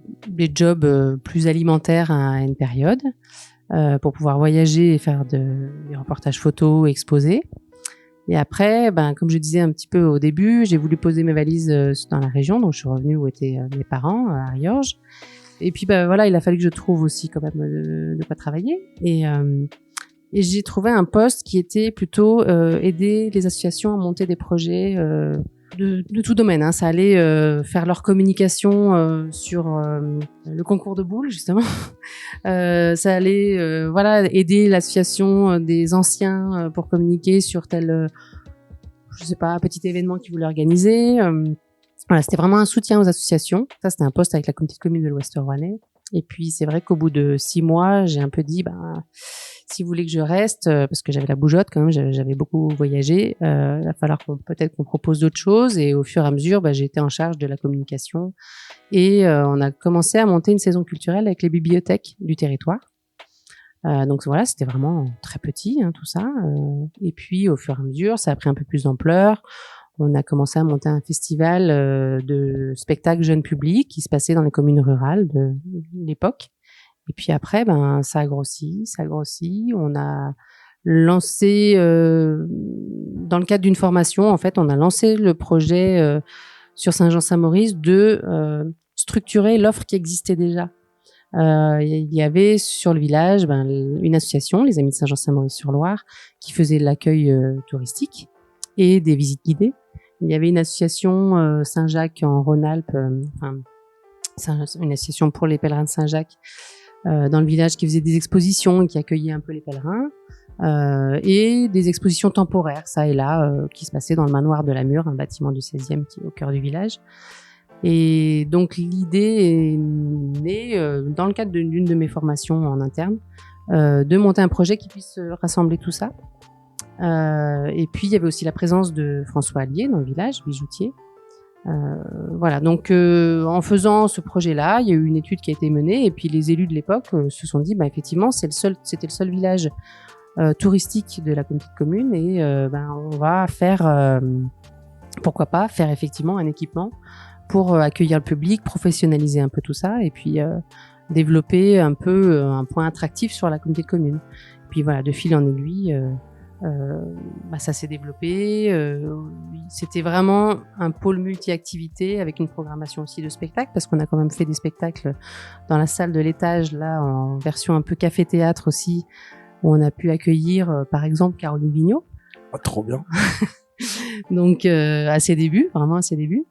jobs plus alimentaires à une période pour pouvoir voyager et faire des reportages photos, exposer. Et après, comme je disais un petit peu au début, j'ai voulu poser mes valises dans la région, donc je suis revenue où étaient mes parents, à Riorges. Et puis voilà, il a fallu que je trouve aussi quand même de quoi travailler. Et j'ai trouvé un poste qui était plutôt aider les associations à monter des projets de tout domaine. Hein. Ça allait faire leur communication sur le concours de boules, justement. Ça allait aider l'association des anciens pour communiquer sur tel petit événement qu'ils voulaient organiser. Voilà, c'était vraiment un soutien aux associations. Ça, c'était un poste avec la communauté de communes de l'Ouest rouennais. Et puis, c'est vrai qu'au bout de 6 mois, j'ai un peu dit, si vous voulez que je reste, parce que j'avais la bougeotte quand même, j'avais beaucoup voyagé, il va falloir qu'on propose d'autres choses. Et au fur et à mesure, j'ai été en charge de la communication. Et on a commencé à monter une saison culturelle avec les bibliothèques du territoire. Donc voilà, c'était vraiment très petit, tout ça. Et puis, au fur et à mesure, ça a pris un peu plus d'ampleur. On a commencé à monter un festival de spectacles jeunes publics qui se passait dans les communes rurales de l'époque. Et puis après, ça a grossi. On a lancé, dans le cadre d'une formation, en fait, on a lancé le projet sur Saint-Jean-Saint-Maurice de structurer l'offre qui existait déjà. Il y avait sur le village une association, les Amis de Saint-Jean-Saint-Maurice-sur-Loire, qui faisait l'accueil touristique et des visites guidées. Il y avait une association Saint-Jacques en Rhône-Alpes, une association pour les pèlerins de Saint-Jacques dans le village qui faisait des expositions et qui accueillait un peu les pèlerins, et des expositions temporaires, ça et là, qui se passaient dans le manoir de la Mure, un bâtiment du 16e qui est au cœur du village. Et donc l'idée est née dans le cadre d'une de mes formations en interne, de monter un projet qui puisse rassembler tout ça. Et puis il y avait aussi la présence de François Allier dans le village, bijoutier. Voilà, donc en faisant ce projet-là, il y a eu une étude qui a été menée et puis les élus de l'époque se sont dit, effectivement, c'était le seul village touristique de la communauté de communes et on va faire pourquoi pas faire effectivement un équipement pour accueillir le public, professionnaliser un peu tout ça et puis développer un peu un point attractif sur la communauté de communes. Puis voilà, de fil en aiguille, ça s'est développé. C'était vraiment un pôle multi-activités avec une programmation aussi de spectacles parce qu'on a quand même fait des spectacles dans la salle de l'étage là en version un peu café-théâtre aussi où on a pu accueillir par exemple Caroline Vigneault. Ah, trop bien. Donc à ses débuts, vraiment à ses débuts.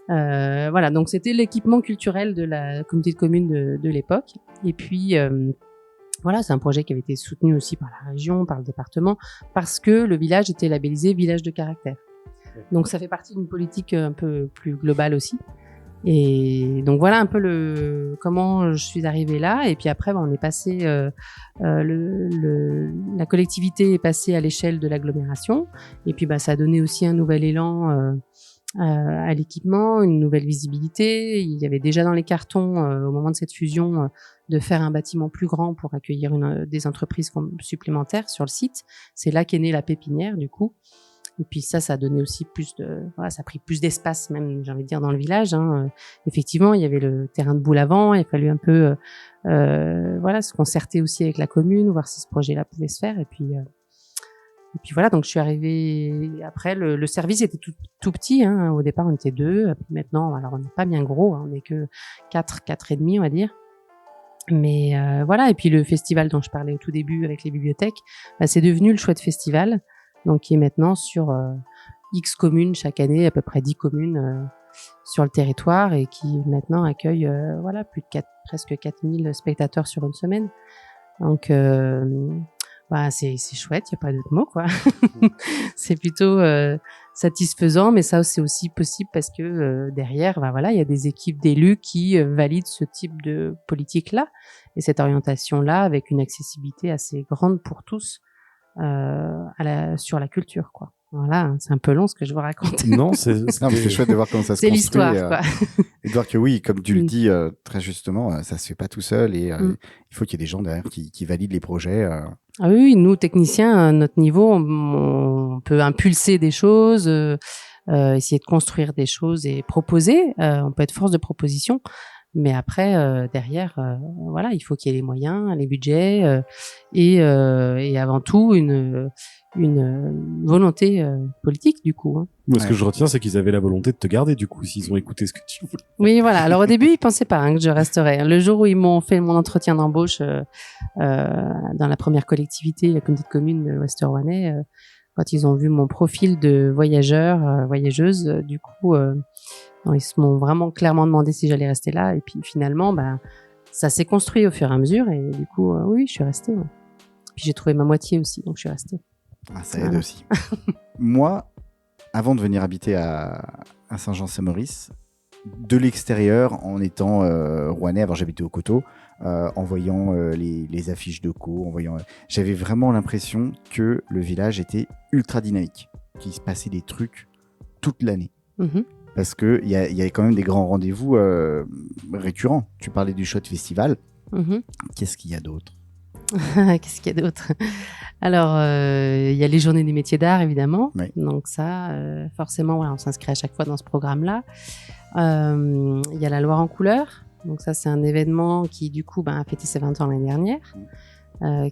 Voilà, donc c'était l'équipement culturel de la communauté de communes de l'époque. Et puis voilà, c'est un projet qui avait été soutenu aussi par la région, par le département, parce que le village était labellisé village de caractère. Donc ça fait partie d'une politique un peu plus globale aussi. Et donc voilà un peu comment je suis arrivée là. Et puis après, on est passé, la collectivité est passée à l'échelle de l'agglomération. Et puis ça a donné aussi un nouvel élan à l'équipement, une nouvelle visibilité. Il y avait déjà dans les cartons au moment de cette fusion de faire un bâtiment plus grand pour accueillir des entreprises supplémentaires sur le site. C'est là qu'est née la pépinière du coup. Et puis ça a donné aussi ça a pris plus d'espace même, j'ai envie de dire, dans le village. Effectivement, il y avait le terrain de boule avant, il a fallu un peu se concerter aussi avec la commune, voir si ce projet-là pouvait se faire. Et puis voilà, donc je suis arrivée. Après, le service était tout petit. Au départ, on était 2. Puis maintenant, alors on n'est pas bien gros. On n'est que 4 et demi, on va dire. Mais voilà. Et puis le festival dont je parlais au tout début avec les bibliothèques, c'est devenu le Chouette Festival, donc qui est maintenant sur X communes chaque année, à peu près 10 communes sur le territoire, et qui maintenant accueille plus de presque 4000 spectateurs sur une semaine. Donc c'est chouette, il n'y a pas d'autre mot, quoi. C'est plutôt satisfaisant, mais ça, c'est aussi possible parce que derrière, il y a des équipes d'élus qui valident ce type de politique-là et cette orientation-là avec une accessibilité assez grande pour tous sur la culture, quoi. Voilà, c'est un peu long ce que je vous raconte. Non, c'est chouette de voir comment ça se c'est construit. C'est l'histoire, quoi. Et de voir que oui, comme tu le dis très justement, ça se fait pas tout seul et il faut qu'il y ait des gens derrière qui valident les projets. Ah oui, nous, techniciens, à notre niveau, on peut impulser des choses, essayer de construire des choses et proposer. On peut être force de proposition. Mais après, derrière, il faut qu'il y ait les moyens, les budgets et avant tout une volonté politique, du coup. Moi, ce que je retiens, c'est qu'ils avaient la volonté de te garder, du coup, s'ils ont écouté ce que tu voulais. Oui, voilà. Alors au début, ils pensaient pas que je resterais. Le jour où ils m'ont fait mon entretien d'embauche dans la première collectivité, la communauté de communes de l'Ouest Rouennais, quand ils ont vu mon profil de voyageuse, du coup, ils se m'ont vraiment clairement demandé si j'allais rester là. Et puis finalement, ça s'est construit au fur et à mesure. Et du coup, oui, je suis restée. Ouais. Puis j'ai trouvé ma moitié aussi, donc je suis restée. Ah, ça aide aussi. Moi, avant de venir habiter à Saint-Jean-Saint-Maurice, de l'extérieur, en étant rouennais, avant j'habitais au Coteau, en voyant les affiches de co, j'avais vraiment l'impression que le village était ultra dynamique, qu'il se passait des trucs toute l'année. Mm-hmm. Parce qu'il y avait quand même des grands rendez-vous récurrents. Tu parlais du Chouette Festival. Mm-hmm. Qu'est-ce qu'il y a d'autre? Qu'est-ce qu'il y a d'autre? Alors, il y a les journées des métiers d'art, évidemment. Oui. Donc ça, forcément, on s'inscrit à chaque fois dans ce programme-là. Il y a la Loire en couleurs. Donc ça, c'est un événement qui, du coup, a fêté ses 20 ans l'année dernière,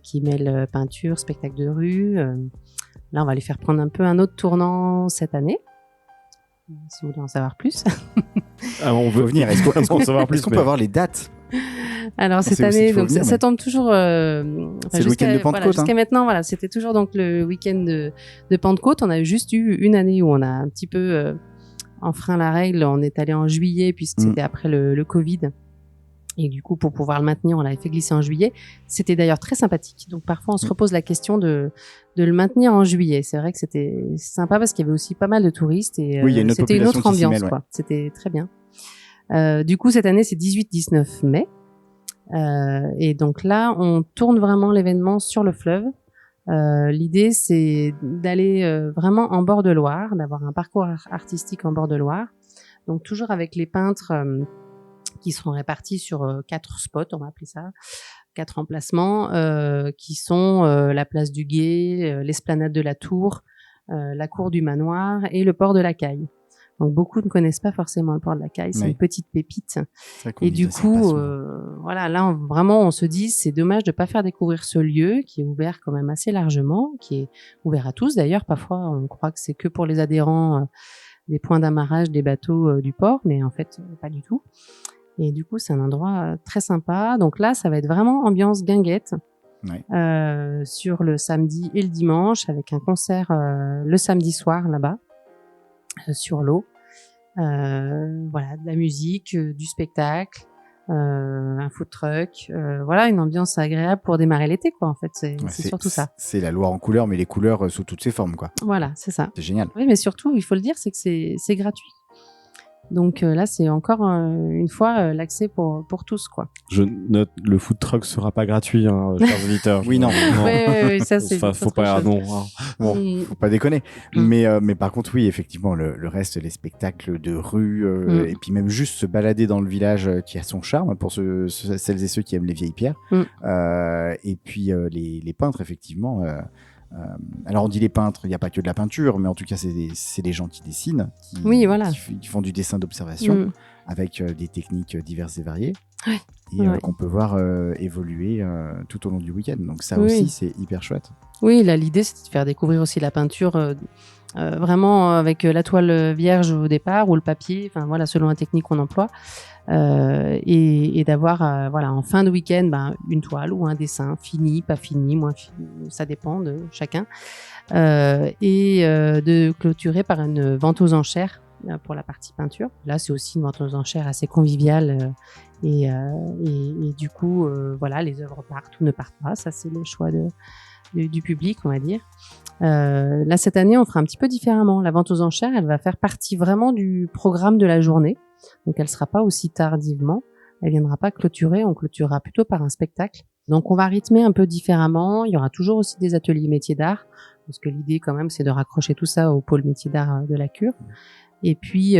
qui mêle peinture, spectacle de rue. Là, on va les faire prendre un peu un autre tournant cette année. Si vous voulez en savoir plus. On veut venir. Est-ce qu'on savoir plus? Est-ce qu'on peut avoir les dates? Alors cette année, donc venir, ça tombe toujours. C'est le week-end de Pentecôte. Jusqu'à maintenant, c'était toujours donc le week-end de Pentecôte. On a juste eu une année où on a un petit peu enfreint la règle. On est allé en juillet puisque c'était après le Covid. Et du coup, pour pouvoir le maintenir, on l'avait fait glisser en juillet. C'était d'ailleurs très sympathique. Donc parfois, on se repose la question de le maintenir en juillet. C'est vrai que c'était sympa parce qu'il y avait aussi pas mal de touristes et c'était une autre ambiance, quoi. C'était très bien. Du coup, cette année, c'est 18-19 mai. Et donc là, on tourne vraiment l'événement sur le fleuve. L'idée, c'est d'aller vraiment en bord de Loire, d'avoir un parcours artistique en bord de Loire. Donc toujours avec les peintres qui seront répartis sur 4 spots, on va appeler ça, 4 emplacements, qui sont la place du Gué, l'esplanade de la Tour, la cour du manoir et le port de la Caille. Donc beaucoup ne connaissent pas forcément le port de la Caille, c'est Oui. une petite pépite. C'est vrai qu'on Et dit du ça, c'est pas coup, souvent. voilà, là vraiment on se dit c'est dommage de pas faire découvrir ce lieu qui est ouvert quand même assez largement, qui est ouvert à tous d'ailleurs. Parfois on croit que c'est que pour les adhérents des points d'amarrage des bateaux du port, mais en fait pas du tout. Et du coup c'est un endroit très sympa. Donc là ça va être vraiment ambiance guinguette. Ouais. Sur le samedi et le dimanche avec un concert le samedi soir là-bas sur l'eau. Voilà, de la musique, du spectacle, un food truck, voilà, une ambiance agréable pour démarrer l'été, quoi. En fait, c'est surtout ça. C'est la Loire en couleurs, mais les couleurs sous toutes ses formes, quoi. Voilà, c'est ça. C'est génial. Oui, mais surtout, il faut le dire, c'est que c'est gratuit. Donc là, c'est encore une fois l'accès pour tous, quoi. Je note, le food truck sera pas gratuit, hein, chers auditeurs. Oui, non. Oui, ça c'est. Enfin, faut pas, non. Hein. Bon, Mm. faut pas déconner. Mais par contre, oui, effectivement, le reste, les spectacles de rue, et puis même juste se balader dans le village qui a son charme pour celles et ceux qui aiment les vieilles pierres. Et puis les peintres, effectivement. Alors on dit les peintres, il n'y a pas que de la peinture, mais en tout cas c'est des gens qui dessinent, Oui, voilà. qui font du dessin d'observation avec des techniques diverses et variées, Ouais. et qu'on peut voir évoluer tout au long du week-end. Donc ça Oui. aussi c'est hyper chouette. Oui, là, l'idée, c'est de faire découvrir aussi la peinture vraiment avec la toile vierge au départ ou le papier, enfin voilà, selon la technique qu'on emploie, et d'avoir voilà en fin de week-end une toile ou un dessin fini, pas fini, moins fini, ça dépend de chacun, et de clôturer par une vente aux enchères pour la partie peinture. Là, c'est aussi une vente aux enchères assez conviviale. Et du coup, voilà, les œuvres partent ou ne partent pas. Ça, c'est le choix du public, on va dire. Là, cette année, on fera un petit peu différemment. La vente aux enchères, elle va faire partie vraiment du programme de la journée. Donc, elle sera pas aussi tardivement. Elle viendra pas clôturer. On clôturera plutôt par un spectacle. Donc, on va rythmer un peu différemment. Il y aura toujours aussi des ateliers métiers d'art, parce que l'idée, quand même, c'est de raccrocher tout ça au pôle métiers d'art de la Cure. Et puis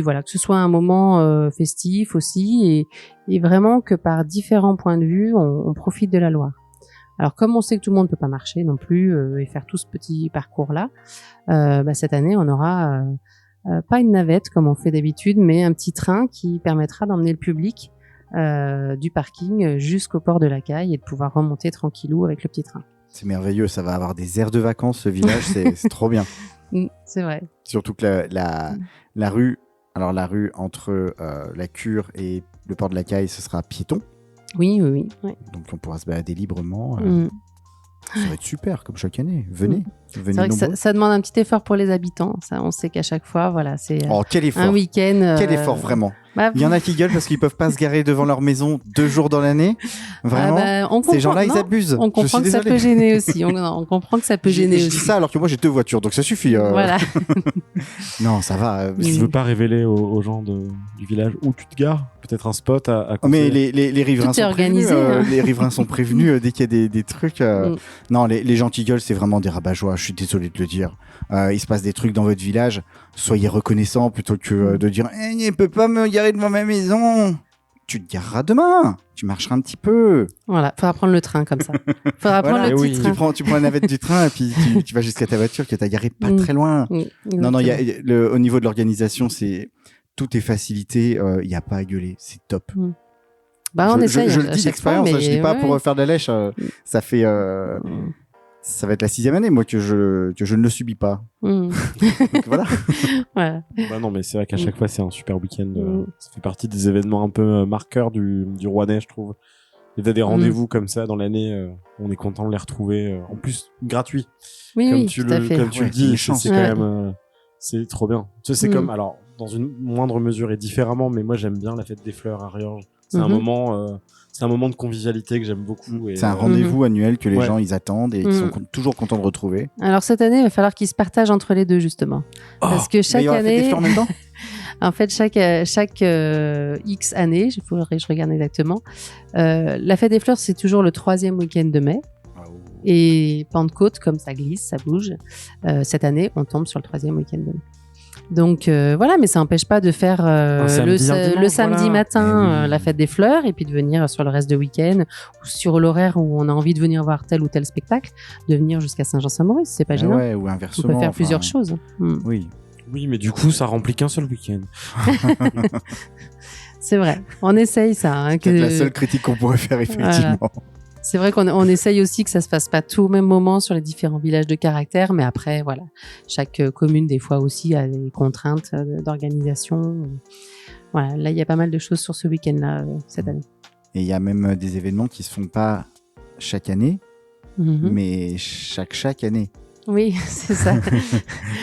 voilà, que ce soit un moment festif aussi, et vraiment que par différents points de vue, on profite de la Loire. Alors comme on sait que tout le monde ne peut pas marcher non plus et faire tout ce petit parcours-là, cette année on aura pas une navette comme on fait d'habitude, mais un petit train qui permettra d'emmener le public du parking jusqu'au port de la Caille et de pouvoir remonter tranquillou avec le petit train. C'est merveilleux, ça va avoir des aires de vacances ce village, c'est trop bien. C'est vrai. Surtout que la rue, alors la rue entre la Cure et le port de la Caille, ce sera piéton. Oui. Donc on pourra se balader librement. Ça va être super, comme chaque année. Venez C'est vrai que ça demande un petit effort pour les habitants. Ça, on sait qu'à chaque fois, voilà, c'est quel effort. un week-end. Quel effort, vraiment. Il y en a qui gueulent parce qu'ils peuvent pas se garer devant leur maison 2 jours dans l'année. Vraiment, ces gens-là, ils abusent. On comprend que ça peut gêner aussi. On comprend que ça peut gêner aussi. Je dis ça alors que moi j'ai 2 voitures, donc ça suffit. Voilà. Non, ça va. Je veux pas révéler aux gens du village où tu te gares. Peut-être un spot à mais les riverains sont organisé, prévenus. Les riverains sont prévenus dès qu'il y a des trucs. Non, les gens qui gueulent, c'est vraiment des rabat-joie. Je suis désolé de le dire. Il se passe des trucs dans votre village. Soyez reconnaissants plutôt que de dire il ne peut pas me garer devant ma maison. Tu te gareras demain. Tu marcheras un petit peu. Voilà, faudra prendre le train comme ça. Faudra prendre le petit train. Tu prends la navette du train et puis tu vas jusqu'à ta voiture que tu as garée pas très loin. Non, au niveau de l'organisation, tout est facilité. Il n'y a pas à gueuler. C'est top. On essaye. Je le dis d'expérience. Je dis pas pour faire de la lèche. Ça fait. Ça va être la 6e année, moi, que je ne le subis pas. Donc, voilà. Ouais. Bah non, mais c'est vrai qu'à chaque fois, c'est un super week-end. Ça fait partie des événements un peu marqueurs du Rouennais, je trouve. Il y a des rendez-vous comme ça dans l'année. On est content de les retrouver. En plus, gratuit. Oui, tout à fait. Comme tu le dis, c'est quand même... c'est trop bien. Tu sais, c'est comme... Alors, dans une moindre mesure et différemment, mais moi, j'aime bien la fête des fleurs à Riorges. C'est un moment... C'est un moment de convivialité que j'aime beaucoup. C'est un rendez-vous annuel que les gens ils attendent et qui sont toujours contents de retrouver. Alors cette année, il va falloir qu'ils se partagent entre les deux justement, parce que chaque année, en fait chaque X années, il faudrait que je regarde exactement. La fête des fleurs, c'est toujours le 3e week-end de mai. Et Pentecôte, comme ça glisse, ça bouge. Cette année, on tombe sur le 3e week-end de mai. Donc voilà, mais ça n'empêche pas de faire samedi, un dimanche, le samedi voilà. matin Eh oui. la fête des fleurs et puis de venir sur le reste de week-end ou sur l'horaire où on a envie de venir voir tel ou tel spectacle, de venir jusqu'à Saint-Jean-Saint-Maurice, c'est pas Ah gênant. ouais, ou On inversement. peut faire enfin, plusieurs choses. Oui. Oui, mais du coup, ça remplit qu'un seul week-end. C'est vrai, on essaye ça. Hein, C'est peut-être la seule critique qu'on pourrait faire, effectivement. C'est vrai qu'on essaye aussi que ça se fasse pas tout au même moment sur les différents villages de caractère, mais après, voilà, chaque commune, des fois aussi, a des contraintes d'organisation. Voilà, là, il y a pas mal de choses sur ce week-end-là, cette année. Et il y a même des événements qui se font pas chaque année, Mhm. mais chaque année. Oui, c'est ça.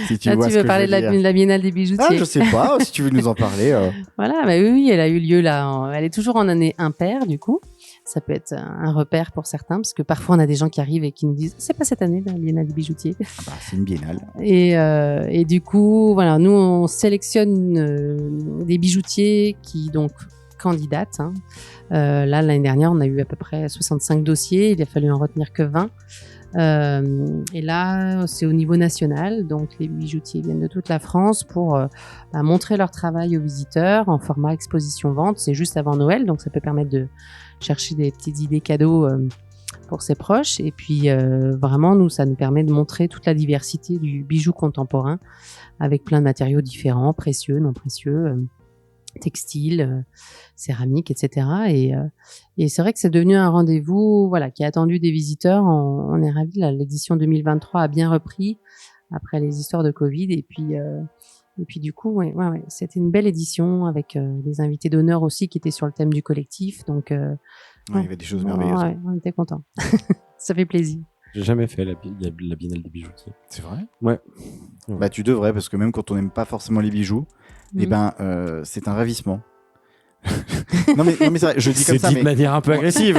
Si tu Là, vois tu ce veux que parler je veux de dire. la Biennale des bijoutiers. Ah, je sais pas, si tu veux nous en parler. Voilà, bah oui, elle a eu lieu là. Elle est toujours en année impaire, du coup. Ça peut être un repère pour certains, parce que parfois on a des gens qui arrivent et qui nous disent c'est pas cette année la Biennale des bijoutiers. Ah bah, c'est une biennale. Et du coup, voilà, nous on sélectionne des bijoutiers qui donc candidatent. Hein. Là, l'année dernière, on a eu à peu près 65 dossiers. Il a fallu en retenir que 20. Et là, c'est au niveau national, donc les bijoutiers viennent de toute la France pour montrer leur travail aux visiteurs en format exposition-vente. C'est juste avant Noël, donc ça peut permettre de chercher des petites idées cadeaux pour ses proches. Et puis vraiment, nous, ça nous permet de montrer toute la diversité du bijou contemporain avec plein de matériaux différents, précieux, non précieux, textiles, céramiques, etc. Et c'est vrai que c'est devenu un rendez-vous, voilà, qui est attendu des visiteurs. On est ravis. L'édition 2023 a bien repris après les histoires de Covid. Et puis du coup, ouais, c'était une belle édition avec des invités d'honneur aussi qui étaient sur le thème du collectif. Donc, Ouais, il y avait des choses merveilleuses. ouais, on était contents. Ça fait plaisir. J'ai jamais fait la Biennale des bijoutiers. C'est vrai. Ouais. Bah, tu devrais, parce que même quand on n'aime pas forcément les bijoux, eh ben, c'est un ravissement. non, mais c'est vrai, je dis comme C'est ça, dit mais. de manière un peu agressive.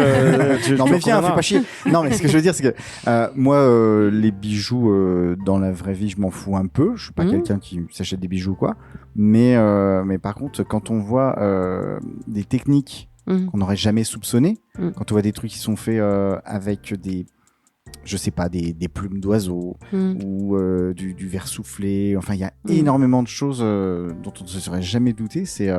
Non, mais viens, fais pas chier. Non, mais ce que je veux dire, c'est que moi, les bijoux, dans la vraie vie, je m'en fous un peu. Je suis pas quelqu'un qui s'achète des bijoux, quoi. Mais par contre, quand on voit des techniques qu'on n'aurait jamais soupçonnées, quand on voit des trucs qui sont faits avec des. Je sais pas, des plumes d'oiseaux ou du verre soufflé. Enfin, il y a énormément de choses dont on ne se serait jamais douté. C'est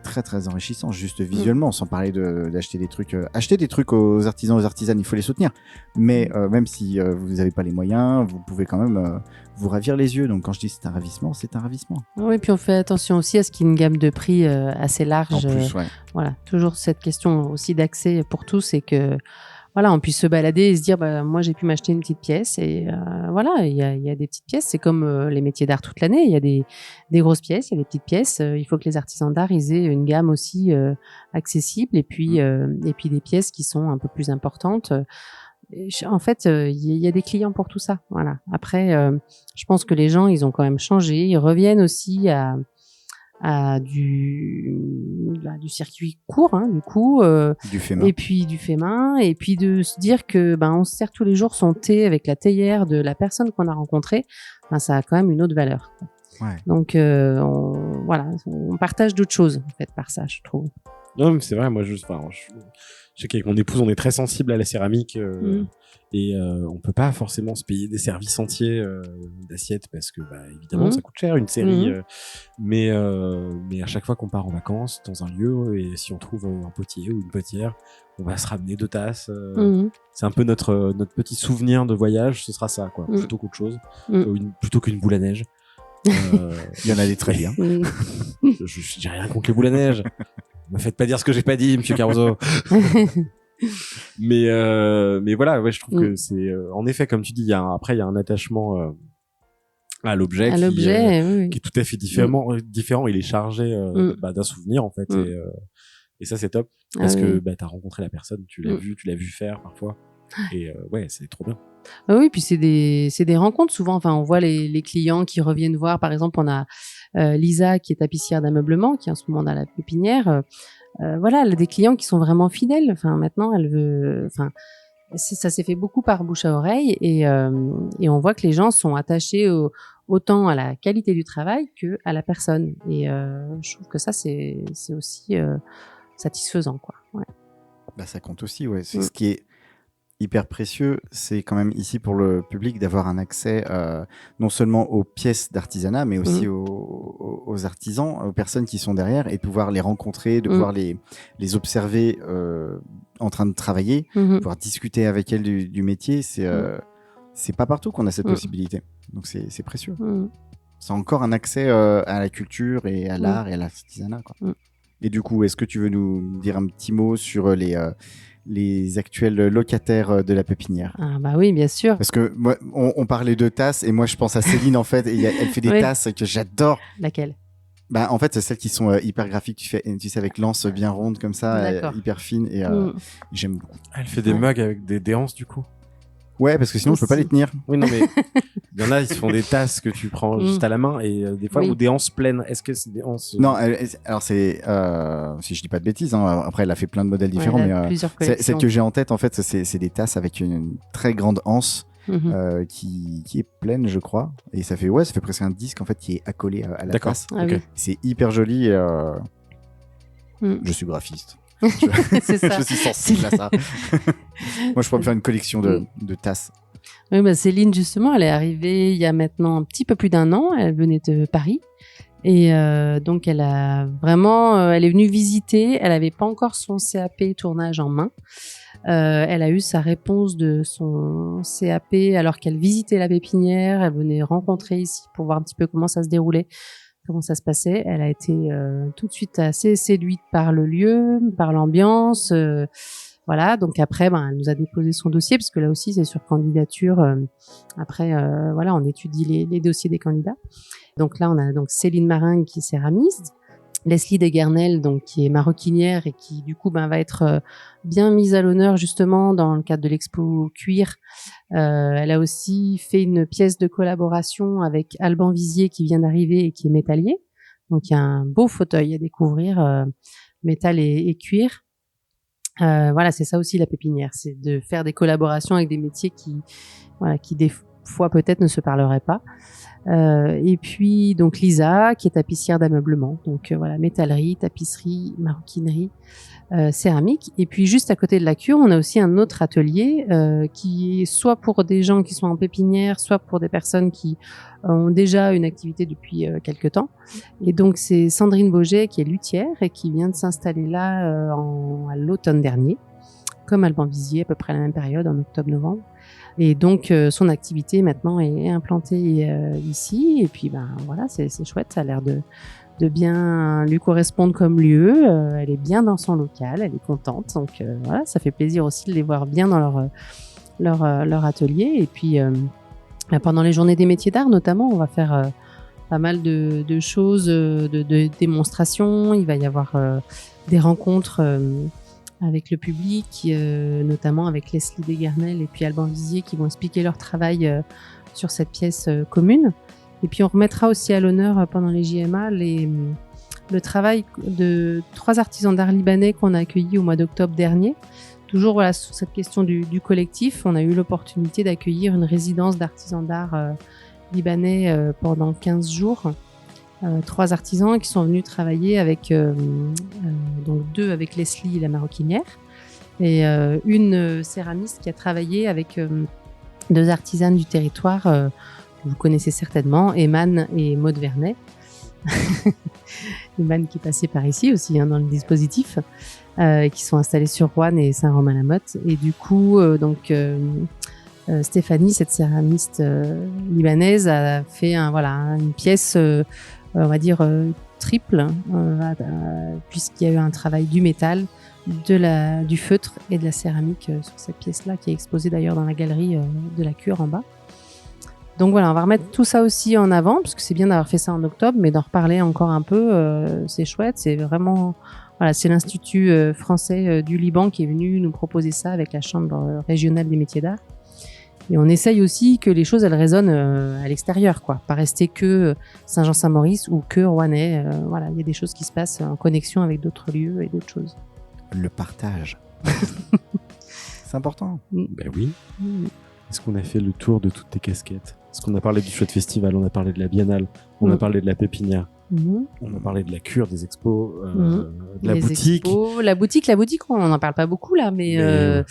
très très enrichissant, juste visuellement, sans parler d'acheter des trucs. Acheter des trucs aux artisans, aux artisanes, il faut les soutenir. Mais même si vous n'avez pas les moyens, vous pouvez quand même vous ravir les yeux. Donc quand je dis c'est un ravissement, c'est un ravissement. Oui, puis on fait attention aussi à ce qu'il y ait une gamme de prix assez large. En plus, ouais. Voilà, toujours cette question aussi d'accès pour tous et que voilà, on puisse se balader et se dire bah, moi j'ai pu m'acheter une petite pièce et voilà, il y a des petites pièces, c'est comme les métiers d'art toute l'année, il y a des grosses pièces, il y a des petites pièces, il faut que les artisans d'art ils aient une gamme aussi accessible et puis des pièces qui sont un peu plus importantes. En fait, il y a des clients pour tout ça. Voilà. Après, je pense que les gens, ils ont quand même changé. Ils reviennent aussi à du circuit court, hein, du coup. Du fait main. Et puis du fait main. Et puis de se dire que on se sert tous les jours son thé avec la théière de la personne qu'on a rencontrée. Ça a quand même une autre valeur. Ouais. Donc, on partage d'autres choses, en fait, par ça, je trouve. Non, mais c'est vrai, moi, je sais qu'avec mon épouse, on est très sensible à la céramique et on peut pas forcément se payer des services entiers d'assiettes parce que, évidemment, ça coûte cher une série. Mais à chaque fois qu'on part en vacances dans un lieu et si on trouve un potier ou une potière, on va se ramener 2 tasses. C'est un peu notre petit souvenir de voyage, ce sera ça, quoi, plutôt qu'autre chose, plutôt qu'une boule à neige. Il y en a des très bien. Je dis rien contre les boules à neige. Me faites pas dire ce que j'ai pas dit, monsieur Caruso. mais voilà, ouais, je trouve que c'est en effet, comme tu dis, après il y a un attachement à l'objet qui est tout à fait différent. Il est chargé d'un souvenir en fait, et ça c'est top parce que t'as rencontré la personne, tu l'as vu faire parfois, et ouais, c'est trop bien. Oui, puis c'est des rencontres souvent. Enfin, on voit les clients qui reviennent voir. Par exemple, on a Lisa qui est tapissière d'ameublement, qui en ce moment dans la pépinière. Voilà, elle a des clients qui sont vraiment fidèles. Enfin, maintenant, elle veut. Enfin, ça s'est fait beaucoup par bouche à oreille, et on voit que les gens sont attachés autant à la qualité du travail que à la personne. Et je trouve que ça, c'est aussi satisfaisant, quoi. Ouais. Ça compte aussi, ouais. C'est ce qui est hyper précieux, c'est quand même ici pour le public d'avoir un accès non seulement aux pièces d'artisanat, mais aussi aux artisans, aux personnes qui sont derrière, et de pouvoir les rencontrer, de pouvoir les observer en train de travailler, pouvoir discuter avec elles du métier. C'est pas partout qu'on a cette possibilité. Donc c'est précieux. C'est encore un accès à la culture et à l'art et à l'artisanat, quoi. Et du coup, est-ce que tu veux nous dire un petit mot sur les actuels locataires de la pépinière? Ah bah oui, bien sûr. Parce que moi, on parlait de tasses et moi je pense à Céline en fait, et elle fait des tasses que j'adore. Laquelle? Bah en fait, c'est celles qui sont hyper graphiques, tu sais, avec l'anse bien ronde comme ça, hyper fine, et j'aime beaucoup. Elle fait des mugs avec des anses du coup. Ouais, parce que sinon je peux pas les tenir. Oui, non mais il y en a, ils se font des tasses que tu prends juste à la main, et des fois ou des anses pleines. Est-ce que c'est des anses Non, alors c'est si je dis pas de bêtises, hein, après elle a fait plein de modèles différents, mais celle que j'ai en tête en fait, c'est des tasses avec une très grande anse qui est pleine, je crois, et ça fait presque un disque en fait qui est accolé à la tasse. Oui. C'est hyper joli. Je suis graphiste. C'est ça. Je suis sensible à ça. Moi, je pourrais me faire une collection de tasses. Oui, bah Céline, justement, elle est arrivée il y a maintenant un petit peu plus d'1 an. Elle venait de Paris. Et donc, elle est venue visiter. Elle n'avait pas encore son CAP tournage en main. Elle a eu sa réponse de son CAP alors qu'elle visitait la pépinière. Elle venait rencontrer ici pour voir un petit peu comment ça se déroulait, comment ça se passait. Elle a été tout de suite assez séduite par le lieu, par l'ambiance. Voilà, donc après, elle nous a déposé son dossier, parce que là aussi, c'est sur candidature. Après, on étudie les dossiers des candidats. Donc là, on a donc Céline Maringue qui est céramiste, Leslie Desguernel, donc qui est maroquinière et qui du coup va être bien mise à l'honneur justement dans le cadre de l'expo cuir. Elle a aussi fait une pièce de collaboration avec Alban Vizier qui vient d'arriver et qui est métallier. Donc il y a un beau fauteuil à découvrir, métal et cuir. Voilà, c'est ça aussi la pépinière, c'est de faire des collaborations avec des métiers qui des fois peut-être ne se parleraient pas. Et puis donc Lisa qui est tapissière d'ameublement, donc métallerie, tapisserie, maroquinerie, céramique. Et puis juste à côté de la cure, on a aussi un autre atelier qui est soit pour des gens qui sont en pépinière, soit pour des personnes qui ont déjà une activité depuis quelque temps. Et donc c'est Sandrine Boget qui est luthière et qui vient de s'installer là à l'automne dernier, comme Alban Vizier, à peu près à la même période, en octobre-novembre. Et donc son activité maintenant est implantée ici. Et puis c'est chouette, ça a l'air de bien lui correspondre comme lieu. Elle est bien dans son local, elle est contente. Donc ça fait plaisir aussi de les voir bien dans leur atelier. Et puis pendant les journées des métiers d'art notamment, on va faire pas mal de choses, de démonstrations. Il va y avoir des rencontres avec le public, notamment avec Leslie Desguernel et puis Alban Vizier qui vont expliquer leur travail sur cette pièce commune. Et puis on remettra aussi à l'honneur pendant les JMA le travail de 3 artisans d'art libanais qu'on a accueillis au mois d'octobre dernier. Toujours sur cette question du collectif, on a eu l'opportunité d'accueillir une résidence d'artisans d'art libanais pendant 15 jours. 3 artisans qui sont venus travailler avec donc 2 avec Leslie, la maroquinière, et une céramiste qui a travaillé avec 2 artisanes du territoire que vous connaissez certainement, Eman et Maud Vernet. Eman qui est passée par ici aussi dans le dispositif, qui sont installés sur Roanne et Saint-Romain-la-Motte. Et du coup, Stéphanie, cette céramiste libanaise, a fait une pièce on va dire triple, puisqu'il y a eu un travail du métal, du feutre et de la céramique sur cette pièce-là, qui est exposée d'ailleurs dans la galerie de la Cure en bas. Donc on va remettre tout ça aussi en avant, parce que c'est bien d'avoir fait ça en octobre, mais d'en reparler encore un peu, c'est chouette. C'est vraiment, c'est l'Institut français du Liban qui est venu nous proposer ça avec la Chambre régionale des métiers d'art. Et on essaye aussi que les choses, elles résonnent à l'extérieur, quoi. Pas rester que Saint-Jean-Saint-Maurice ou que Rouennais. Il y a des choses qui se passent en connexion avec d'autres lieux et d'autres choses. Le partage. C'est important. Ben oui. Est-ce qu'on a fait le tour de toutes tes casquettes? Est-ce qu'on a parlé du chouette festival? On a parlé de la biennale? On a parlé de la pépinière? On va parler de la cure, des expos, de la Les boutique. expos, la boutique, on n'en parle pas beaucoup là, mais il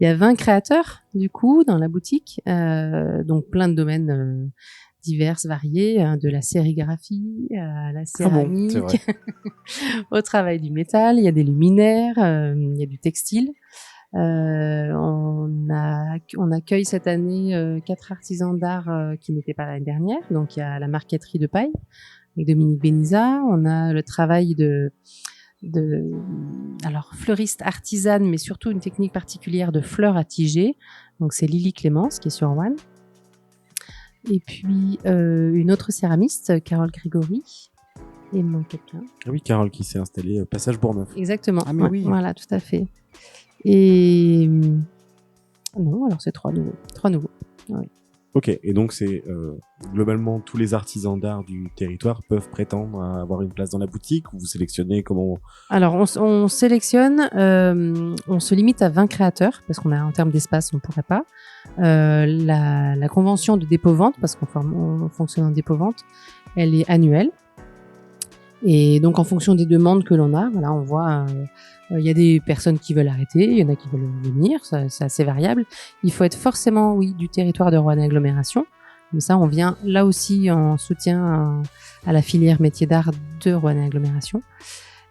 y a 20 créateurs du coup dans la boutique, donc plein de domaines divers, variés, de la sérigraphie à la céramique, c'est vrai. au travail du métal. Il y a des luminaires, il y a du textile. On accueille cette année 4 artisans d'art qui n'étaient pas l'année dernière. Donc il y a la marqueterie de paille avec Dominique Bénisa. On a le travail alors fleuriste artisane, mais surtout une technique particulière de fleurs à tiger. Donc c'est Lily Clémence qui est sur One. Et puis une autre céramiste, Carole Grégory. Et il me manque quelqu'un. Ah oui, Carole qui s'est installée Passage Bourgneuf. Exactement. Ah, mais oui. Voilà, tout à fait. Et non, alors c'est 3 nouveaux. 3 nouveaux. Oui. Ok, et donc c'est globalement tous les artisans d'art du territoire peuvent prétendre à avoir une place dans la boutique, ou vous sélectionnez comment? Alors on sélectionne, on se limite à 20 créateurs parce qu'on a en termes d'espace on pourrait pas. La convention de dépôt-vente, parce qu'on fonctionne en dépôt-vente, elle est annuelle. Et donc en fonction des demandes que l'on a, voilà, on voit il y a des personnes qui veulent arrêter, il y en a qui veulent venir, c'est assez variable. Il faut être forcément, oui, du territoire de Roanne Agglomération. Mais ça, on vient là aussi en soutien à la filière métier d'art de Roanne Agglomération.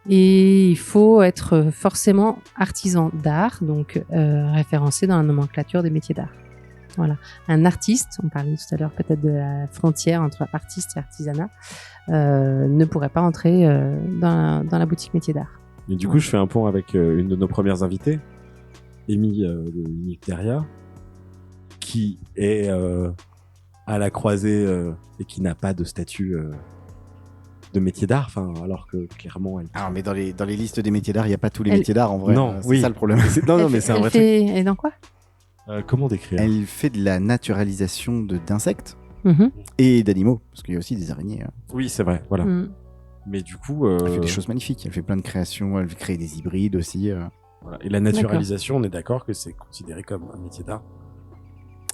Et il faut être forcément artisan d'art, donc référencé dans la nomenclature des métiers d'art. Voilà. Un artiste, on parlait tout à l'heure peut-être de la frontière entre artiste et artisanat, ne pourrait pas entrer dans la boutique métier d'art. Et du coup, je fais un pont avec une de nos premières invitées, Amy de Uniteria, qui est à la croisée et qui n'a pas de statut de métier d'art, alors que clairement elle. Alors, mais dans les listes des métiers d'art, il n'y a pas tous les métiers d'art en vrai. Non, c'est oui. ça le problème. Non, mais c'est un vrai truc. Et dans quoi? Comment décrire? Elle fait de la naturalisation d'insectes Mhm. et d'animaux, parce qu'il y a aussi des araignées. Hein. Oui, c'est vrai, voilà. Mm. Mais du coup, Elle fait des choses magnifiques. Elle fait plein de créations. Elle crée des hybrides aussi. voilà. Et la naturalisation, on est d'accord que c'est considéré comme un métier d'art.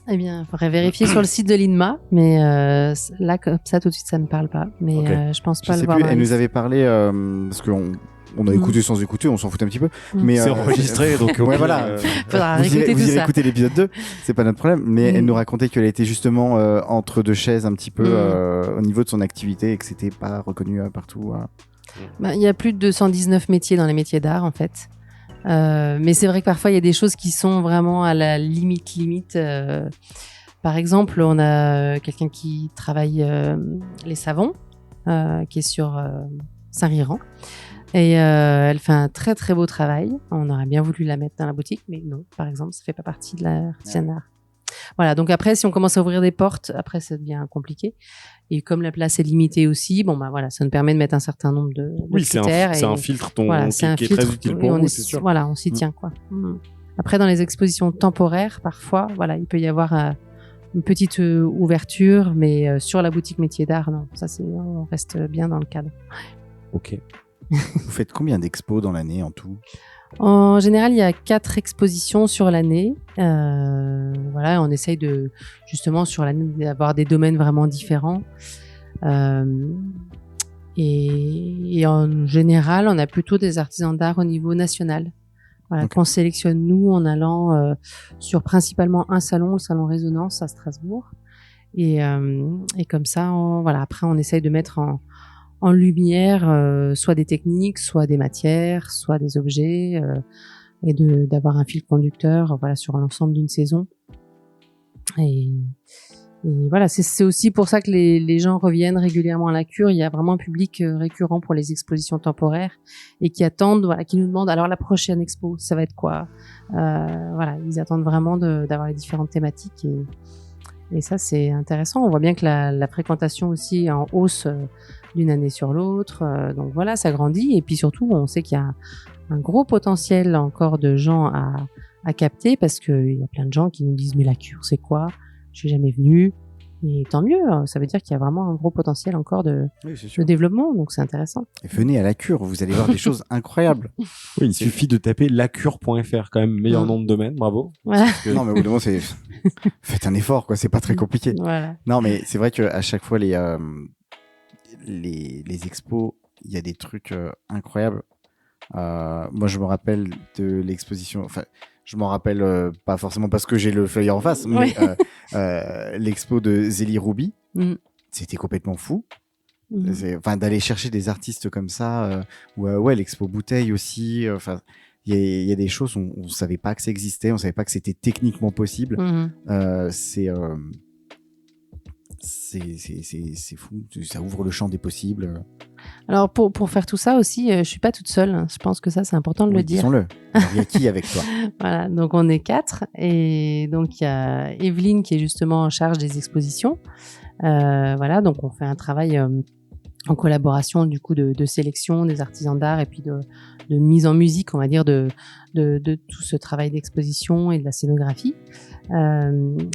Eh bien, il faudrait vérifier sur le site de l'INMA, mais là, comme ça, tout de suite, ça ne me parle pas. Mais Ok. je pense Je pas le sais voir. plus. dans la Elle nous liste. avait parlé parce qu'on a écouté sans écouter. On s'en foutait un petit peu. Mm. Mais C'est enregistré, donc ouais, voilà. Faudra Vous réécouter irez, tout vous irez ça. écouter l'épisode 2, c'est pas notre problème, mais Mm. elle nous racontait qu'elle était justement entre deux chaises un petit peu Mm. au niveau de son activité et que c'était pas reconnu partout. Bah, il y a plus de 219 métiers dans les métiers d'art, en fait. Mais c'est vrai que parfois, il y a des choses qui sont vraiment à la limite. Par exemple, on a quelqu'un qui travaille les savons, qui est sur Saint-Riran. Et elle fait un très très beau travail. On aurait bien voulu la mettre dans la boutique, mais non, par exemple, ça fait pas partie de l'artisanat. Voilà, donc après, si on commence à ouvrir des portes, après, ça devient compliqué. Et comme la place est limitée aussi, bon, bah voilà, ça nous permet de mettre un certain nombre de Oui, c'est critères. un filtre Voilà, qui est très utile pour vous, c'est sûr. Voilà, on s'y tient, quoi. Après, dans les expositions temporaires, parfois, voilà, il peut y avoir une petite ouverture, mais sur la boutique métier d'art, non, ça, on reste bien dans le cadre. Ok. Vous faites combien d'expos dans l'année en tout? En général, il y a 4 expositions sur l'année. Voilà, on essaye de, justement, sur l'année, d'avoir des domaines vraiment différents. Et en général, on a plutôt des artisans d'art au niveau national. Voilà, Okay. qu'on sélectionne nous en allant sur principalement un salon, le salon Résonance à Strasbourg. Et comme ça, voilà, après, on essaye de mettre en lumière soit des techniques, soit des matières, soit des objets, et d'avoir un fil conducteur, voilà, sur l'ensemble d'une saison. Et voilà, c'est aussi pour ça que les gens reviennent régulièrement à la cure. Il y a vraiment un public récurrent pour les expositions temporaires et qui attendent, voilà, qui nous demandent alors la prochaine expo, ça va être quoi? Voilà, ils attendent vraiment d'avoir les différentes thématiques et ça c'est intéressant. On voit bien que la fréquentation aussi est en hausse d'une année sur l'autre. Donc voilà, ça grandit et puis surtout, on sait qu'il y a un gros potentiel encore de gens à capter parce qu'il y a plein de gens qui nous disent mais la cure c'est quoi? Je suis jamais venu. Et tant mieux, ça veut dire qu'il y a vraiment un gros potentiel encore de développement, donc c'est intéressant. Et venez à la cure, vous allez voir des choses incroyables. Oui, il suffit de taper lacure.fr, quand même, meilleur nom de domaine, bravo. Voilà. Non, mais au bout d'un moment, faites un effort, quoi, c'est pas très compliqué. Voilà. Non, mais c'est vrai qu'à chaque fois, les expos, il y a des trucs incroyables. Moi, je me rappelle de l'exposition. Enfin, je m'en rappelle pas forcément parce que j'ai le feuille en face, mais l'expo de Zélie Roubi, c'était complètement fou. Enfin, d'aller chercher des artistes comme ça, ou l'expo bouteille aussi. Enfin, il y a des choses on savait pas que ça existait, on savait pas que c'était techniquement possible. C'est fou, ça ouvre le champ des possibles. Alors pour faire tout ça aussi, je suis pas toute seule. Je pense que ça c'est important de le dire. Disons-le. Alors, il y a qui avec toi? Voilà, donc on est 4 et donc il y a Evelyne qui est justement en charge des expositions. Voilà, donc on fait un travail en collaboration du coup de sélection des artisans d'art et puis de mise en musique, on va dire, de tout ce travail d'exposition et de la scénographie.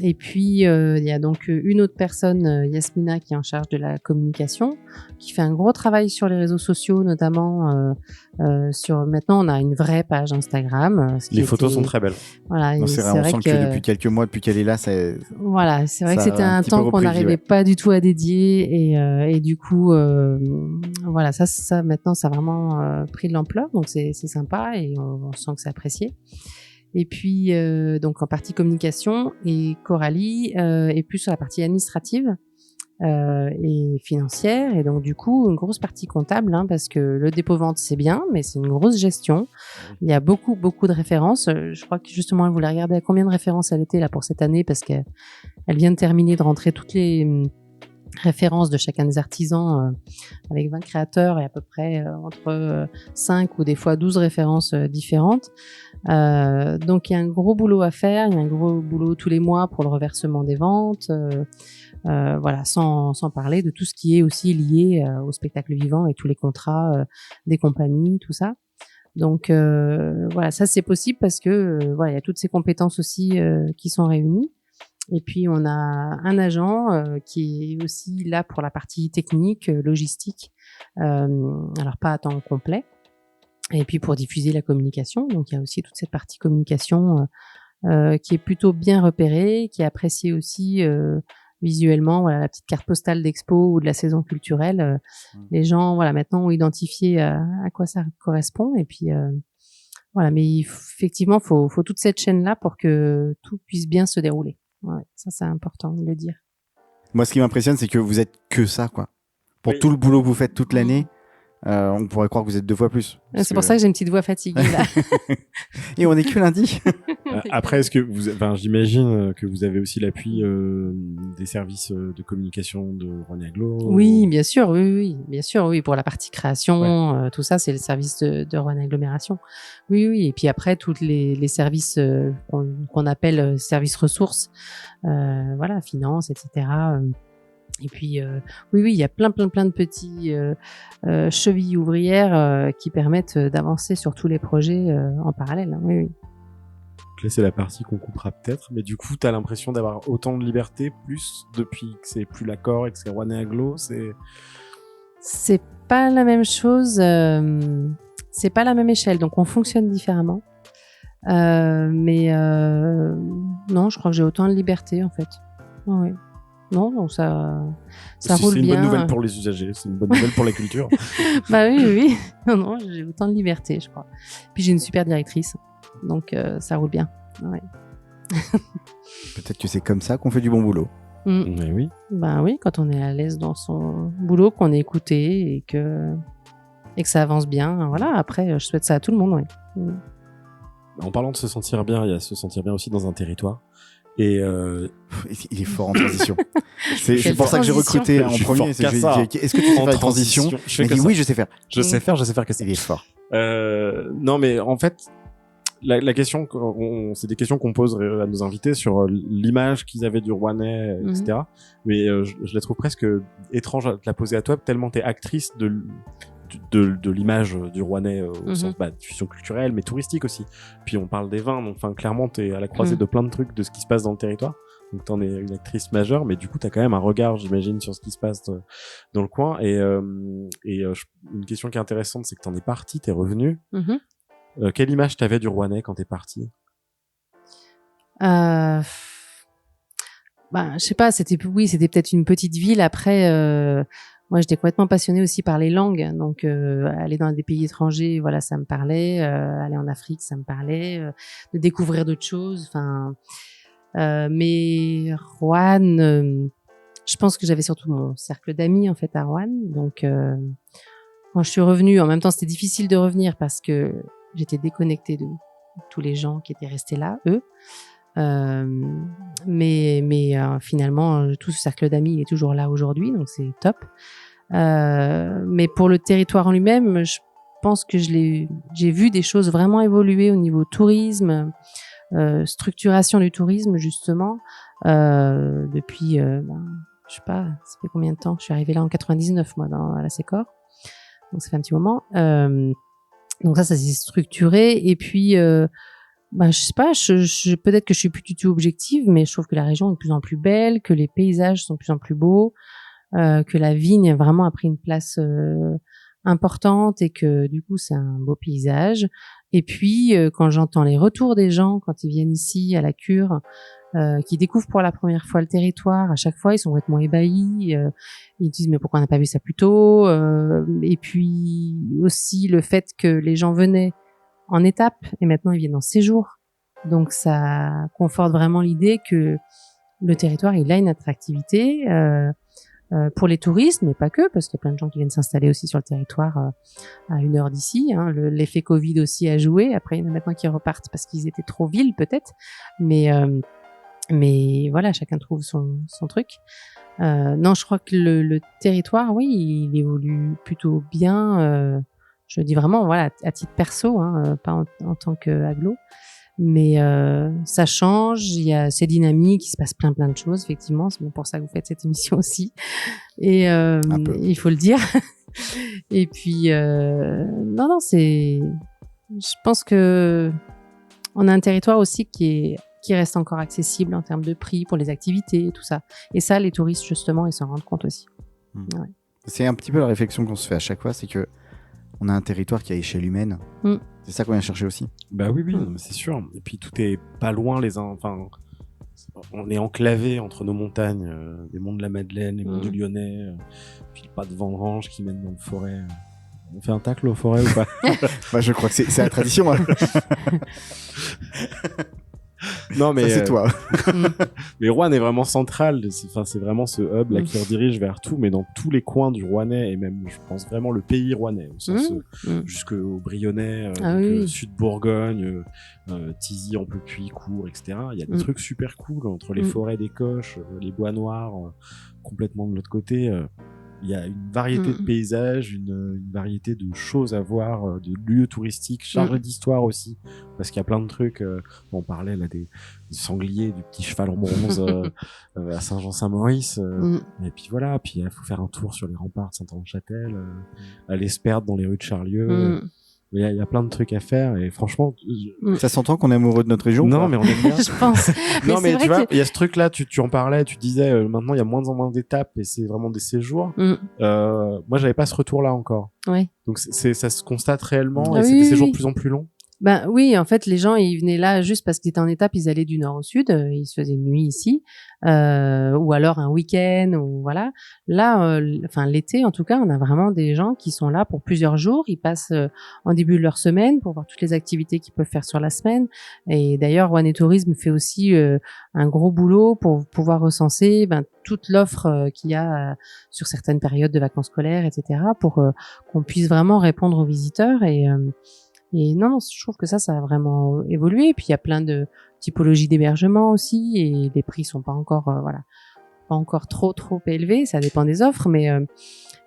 Et puis il y a donc une autre personne, Yasmina, qui est en charge de la communication, qui fait un gros travail sur les réseaux sociaux, notamment maintenant on a une vraie page Instagram. Les photos sont très belles. Voilà, non, c'est vrai, on sent que depuis quelques mois, depuis qu'elle est là, voilà, c'est vrai que c'était un temps qu'on n'arrivait pas du tout à dédier et du coup voilà, ça maintenant ça a vraiment pris de l'ampleur, donc c'est sympa et on sent que c'est apprécié. Et puis donc en partie communication, et Coralie est plus sur la partie administrative et financière, et donc du coup une grosse partie comptable, parce que le dépôt-vente c'est bien, mais c'est une grosse gestion. Il y a beaucoup de références. Je crois que justement elle voulait regarder à combien de références elle était là pour cette année, parce qu'elle vient de terminer de rentrer toutes les références de chacun des artisans avec 20 créateurs et à peu près entre 5 ou des fois 12 références différentes. Donc il y a un gros boulot à faire, il y a un gros boulot tous les mois pour le reversement des ventes, voilà, sans parler de tout ce qui est aussi lié au spectacle vivant et tous les contrats des compagnies, tout ça. Donc voilà, ça c'est possible parce que voilà, il y a toutes ces compétences aussi qui sont réunies. Et puis on a un agent qui est aussi là pour la partie technique, logistique, alors pas à temps complet, et puis pour diffuser la communication. Donc il y a aussi toute cette partie communication qui est plutôt bien repérée, qui est appréciée aussi visuellement. Voilà, la petite carte postale d'expo ou de la saison culturelle, les gens voilà maintenant ont identifié à quoi ça correspond, et puis voilà, mais effectivement faut toute cette chaîne là pour que tout puisse bien se dérouler. Ouais, ça c'est important de le dire. Moi, ce qui m'impressionne, c'est que vous êtes que ça, quoi. Pour tout le boulot que vous faites toute l'année, on pourrait croire que vous êtes 2 fois plus. C'est pour ça que j'ai une petite voix fatiguée là. Et on est que lundi. Après, est-ce que j'imagine que vous avez aussi l'appui des services de communication de Rouen Aglo? Oui, bien sûr, oui, bien sûr, oui, pour la partie création, tout ça, c'est le service de Rouen Agglomération. Oui, et puis après, tous les services qu'on appelle services ressources, voilà, finance, etc. Et puis, oui, il y a plein de petits chevilles ouvrières qui permettent d'avancer sur tous les projets en parallèle. Hein, oui. Donc là, c'est la partie qu'on coupera peut-être, mais du coup, t'as l'impression d'avoir autant de liberté, plus depuis que c'est plus l'accord et que c'est Rouen Aglo, c'est pas la même chose, c'est pas la même échelle, donc on fonctionne différemment. Mais non, je crois que j'ai autant de liberté en fait. Oh, oui. Non, donc ça roule bien. C'est une bonne nouvelle pour les usagers, c'est une bonne nouvelle pour la culture. Bah oui. Non, j'ai autant de liberté, je crois. Puis j'ai une super directrice, donc ça roule bien. Ouais. Peut-être que c'est comme ça qu'on fait du bon boulot. Mais oui. Bah oui, quand on est à l'aise dans son boulot, qu'on est écouté et que ça avance bien. Voilà, après, je souhaite ça à tout le monde, oui. En parlant de se sentir bien, il y a se sentir bien aussi dans un territoire. Et il est fort en transition. C'est pour ça que j'ai recruté en premier. Est-ce que tu sais faire la transition? Il dit oui, je sais faire. Je sais faire que ça. Il est fort. Non, mais en fait, la question, c'est des questions qu'on pose à nos invités sur l'image qu'ils avaient du Rouennais, etc. Mais je la trouve presque étrange à te la poser à toi, tellement t'es actrice de l'image du Rouennais au sens diffusion culturelle, mais touristique aussi. Puis on parle des vins, donc clairement t'es à la croisée de plein de trucs, de ce qui se passe dans le territoire. Donc t'en es une actrice majeure, mais du coup t'as quand même un regard, j'imagine, sur ce qui se passe dans le coin. Et une question qui est intéressante, c'est que t'en es partie, t'es revenue. Quelle image t'avais du Rouennais quand t'es partie? Je sais pas, c'était peut-être une petite ville. Après, moi, j'étais complètement passionnée aussi par les langues. Donc, aller dans des pays étrangers, voilà, ça me parlait. Aller en Afrique, ça me parlait. De découvrir d'autres choses. Enfin, mais Roanne, je pense que j'avais surtout mon cercle d'amis en fait à Roanne. Donc, quand je suis revenue, en même temps, c'était difficile de revenir parce que j'étais déconnectée de tous les gens qui étaient restés là, eux. Mais finalement, tout ce cercle d'amis il est toujours là aujourd'hui, donc c'est top. Mais pour le territoire en lui-même, je pense que j'ai vu des choses vraiment évoluer au niveau tourisme, structuration du tourisme justement, depuis, je sais pas, ça fait combien de temps? Je suis arrivée là en 99 moi à la Sécor, donc ça fait un petit moment. Donc ça s'est structuré et puis je sais pas, peut-être que je suis plus du tout objective, mais je trouve que la région est de plus en plus belle, que les paysages sont de plus en plus beaux, que la vigne vraiment a pris une place importante et que du coup c'est un beau paysage. Et puis quand j'entends les retours des gens quand ils viennent ici à la cure, qui découvrent pour la première fois le territoire, à chaque fois ils sont complètement ébahis, ils disent mais pourquoi on n'a pas vu ça plus tôt, et puis aussi le fait que les gens venaient en étapes et maintenant ils viennent en séjour, donc ça conforte vraiment l'idée que le territoire il a une attractivité pour les touristes, mais pas que, parce qu'il y a plein de gens qui viennent s'installer aussi sur le territoire à 1 heure d'ici. L'effet Covid aussi a joué. Après, il y en a maintenant qui repartent parce qu'ils étaient trop villes, peut-être. Mais voilà, chacun trouve son truc. Non, je crois que le territoire, oui, il évolue plutôt bien. Je dis vraiment, voilà, à titre perso, pas en tant qu'aglo. Mais ça change, c'est dynamique, il se passe plein de choses, effectivement. C'est bien pour ça que vous faites cette émission aussi. Et il faut le dire. Et puis, non, je pense que on a un territoire aussi qui reste encore accessible en termes de prix pour les activités et tout ça. Et ça, les touristes, justement, ils s'en rendent compte aussi. Ouais. C'est un petit peu la réflexion qu'on se fait à chaque fois, c'est que on a un territoire qui est à échelle humaine. C'est ça qu'on vient chercher aussi. Bah oui, c'est sûr. Et puis tout est pas loin enfin, on est enclavé entre nos montagnes, les monts de la Madeleine, les monts du Lyonnais, puis le pas de Vendange qui mène dans le forêt. On fait un tacle aux forêts ou pas? Je crois que c'est la tradition. Non, mais ça, c'est toi. Mais Roanne est vraiment central. C'est vraiment ce hub là qui redirige vers tout, mais dans tous les coins du Rouennais et même, je pense vraiment le pays rouennais, au sens jusqu'au Brionnais, Sud Bourgogne, Tizy, Amplekuis, Cours, etc. Il y a des trucs super cool entre les forêts des Coches, les bois noirs, complètement de l'autre côté. Il y a une variété de paysages, une variété de choses à voir, de lieux touristiques chargés d'histoire aussi, parce qu'il y a plein de trucs. On parlait là des sangliers, du petit cheval en bronze à Saint-Jean-Saint-Maurice. Et puis voilà, puis il faut faire un tour sur les remparts de Saint-Anne-de-Châtel, aller se perdre dans les rues de Charlieu. Il y a plein de trucs à faire et franchement ça s'entend qu'on est amoureux de notre région. Non, mais on aime bien. Je pense. Non, mais tu vois, il y a ce truc là, tu en parlais, tu disais maintenant il y a moins en moins d'étapes et c'est vraiment des séjours. Moi j'avais pas ce retour là encore. Ouais. Donc ça se constate réellement et c'est des séjours de plus en plus longs. Ben oui, en fait, les gens ils venaient là juste parce qu'ils étaient en étape, ils allaient du nord au sud, ils se faisaient une nuit ici, ou alors un week-end, ou voilà. Là, l'été en tout cas, on a vraiment des gens qui sont là pour plusieurs jours. Ils passent en début de leur semaine pour voir toutes les activités qu'ils peuvent faire sur la semaine. Et d'ailleurs, Rouennais Tourisme fait aussi un gros boulot pour pouvoir recenser toute l'offre qu'il y a sur certaines périodes de vacances scolaires, etc., pour qu'on puisse vraiment répondre aux visiteurs et non, je trouve que ça a vraiment évolué. Et puis il y a plein de typologies d'hébergement aussi, et les prix sont pas encore, pas encore trop élevés. Ça dépend des offres, mais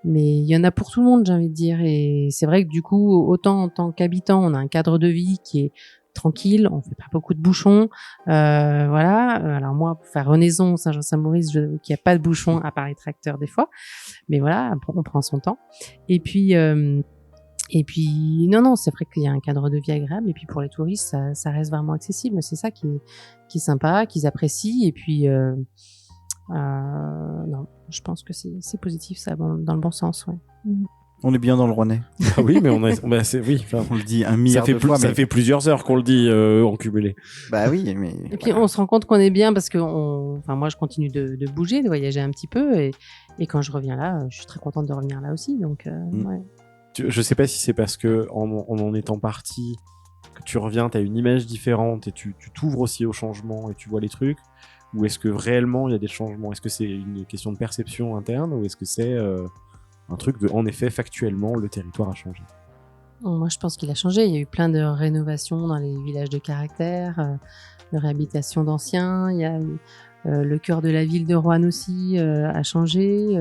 il y en a pour tout le monde, j'ai envie de dire. Et c'est vrai que du coup, autant en tant qu'habitant, on a un cadre de vie qui est tranquille, on fait pas beaucoup de bouchons, voilà. Alors moi, pour faire Renaison, Saint-Jean-Saint-Maurice, qu'il n'y a pas de bouchons à part les tracteurs des fois, mais voilà, on prend son temps. Et puis, non, c'est vrai qu'il y a un cadre de vie agréable. Et puis, pour les touristes, ça reste vraiment accessible. C'est ça qui est sympa, qu'ils apprécient. Et puis, non, je pense que c'est positif, ça, dans le bon sens, ouais. On est bien dans le Rouennais. Ah oui, mais oui. On le dit un milliard de fois. Ça fait plusieurs heures qu'on le dit en cumulé. Bah oui, mais. Et puis on se rend compte qu'on est bien parce que moi je continue de bouger, de voyager un petit peu et quand je reviens là, je suis très contente de revenir là aussi. Donc ouais. Je sais pas si c'est parce que en étant parti, que tu reviens, t'as une image différente et tu t'ouvres aussi au changement et tu vois les trucs, ou est-ce que réellement il y a des changements? Est-ce que c'est une question de perception interne ou est-ce que c'est un truc de, en effet, factuellement, le territoire a changé? Moi, je pense qu'il a changé. Il y a eu plein de rénovations dans les villages de caractère, de réhabilitation d'anciens. Il y a le cœur de la ville de Roanne aussi a changé.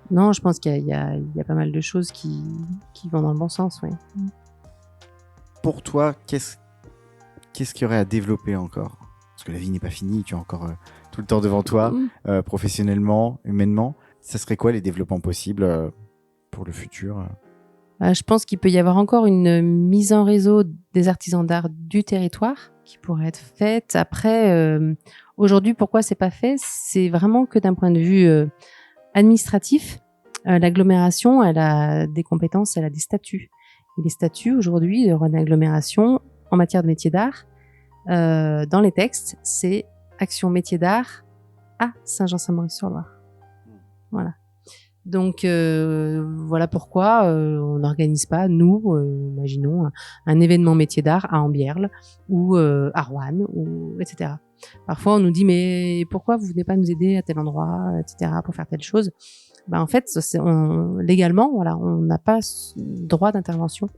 Non, je pense qu'il y a pas mal de choses qui vont dans le bon sens, oui. Pour toi, qu'est-ce qu'il y aurait à développer encore? Parce que la vie n'est pas finie, tu as encore tout le temps devant toi, professionnellement, humainement. Ça serait quoi les développements possibles pour le futur? Je pense qu'il peut y avoir encore une mise en réseau des artisans d'art du territoire qui pourrait être faite. Après, aujourd'hui, pourquoi c'est pas fait? C'est vraiment que d'un point de vue administratif. L'agglomération, elle a des compétences, elle a des statuts. Et les statuts aujourd'hui de Roanne Agglomération en matière de métier d'art, dans les textes, c'est action métier d'art à Saint-Jean-Saint-Maurice-sur-Loire. Voilà. Donc voilà pourquoi on n'organise pas, nous, imaginons, un événement métier d'art à Ambierle ou à Roanne, etc. Parfois on nous dit mais pourquoi vous venez pas nous aider à tel endroit, etc. pour faire telle chose. En fait, légalement, voilà, on n'a pas droit d'intervention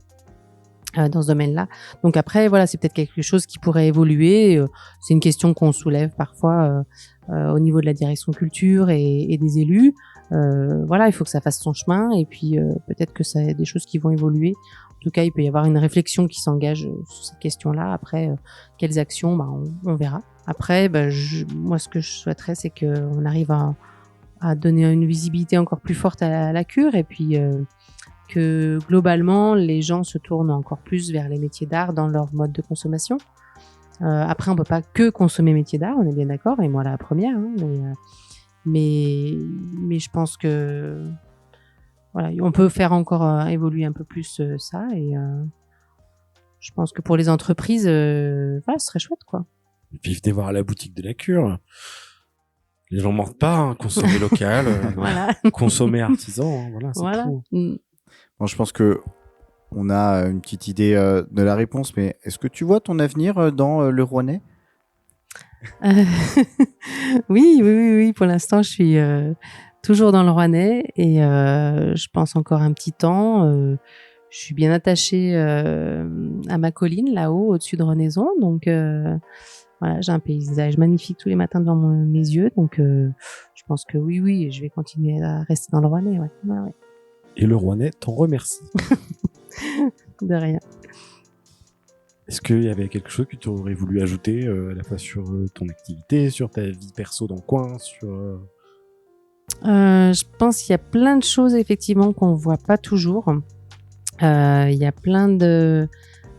dans ce domaine-là. Donc après, voilà, c'est peut-être quelque chose qui pourrait évoluer. C'est une question qu'on soulève parfois au niveau de la direction culture et des élus. Voilà, il faut que ça fasse son chemin et puis peut-être que ça a des choses qui vont évoluer. En tout cas, il peut y avoir une réflexion qui s'engage sur cette question-là. Après, quelles actions, on verra. Après, moi, ce que je souhaiterais, c'est qu'on arrive à donner une visibilité encore plus forte à la cure et puis que globalement, les gens se tournent encore plus vers les métiers d'art dans leur mode de consommation. Après, on peut pas que consommer métiers d'art, on est bien d'accord, et moi la première, hein, mais je pense que voilà, on peut faire encore évoluer un peu plus ça et je pense que pour les entreprises, voilà, ce serait chouette, quoi. Et puis venez voir à la boutique de la cure. Les gens mentent pas, hein, consommer local, voilà. Consommer artisan, hein, voilà, c'est voilà. tout. Bon, je pense que on a une petite idée de la réponse, mais est-ce que tu vois ton avenir dans le Rouennais? Oui. Pour l'instant, je suis toujours dans le Rouennais et je pense encore un petit temps. Je suis bien attachée à ma colline là-haut, au-dessus de Renaison. Donc voilà, j'ai un paysage magnifique tous les matins devant mes yeux. Donc je pense que oui, je vais continuer à rester dans le Rouennais. Ouais. Et le Rouennais t'en remercie. De rien. Est-ce qu'il y avait quelque chose que tu aurais voulu ajouter à la fois sur ton activité, sur ta vie perso dans le coin, sur... Je pense qu'il y a plein de choses effectivement qu'on voit pas toujours. Il y a plein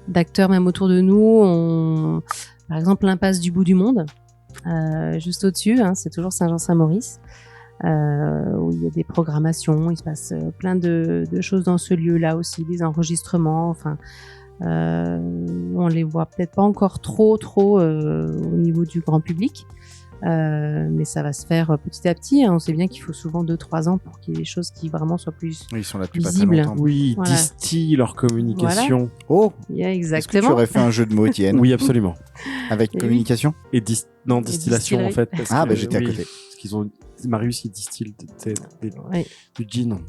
d'acteurs même autour de nous. Par exemple, l'impasse du bout du monde, juste au-dessus, hein, c'est toujours Saint-Jean-Saint-Maurice, où il y a des programmations, il se passe plein de choses dans ce lieu-là aussi, des enregistrements, enfin... on les voit peut-être pas encore trop au niveau du grand public, mais ça va se faire petit à petit, hein. On sait bien qu'il faut souvent 2-3 ans pour qu'il y ait des choses qui vraiment soient plus Ils sont là depuis pas très visibles. longtemps. Oui, Voilà. distillent leur communication. Oh, Yeah, est-ce que exactement. tu aurais fait un jeu de mots, Étienne? Oui, absolument. Avec Et communication? Et distillation, en distillerie. fait. Parce Ah, que, j'étais à oui, côté. Parce qu'ils ont... Marius, il distille Oui. du gin.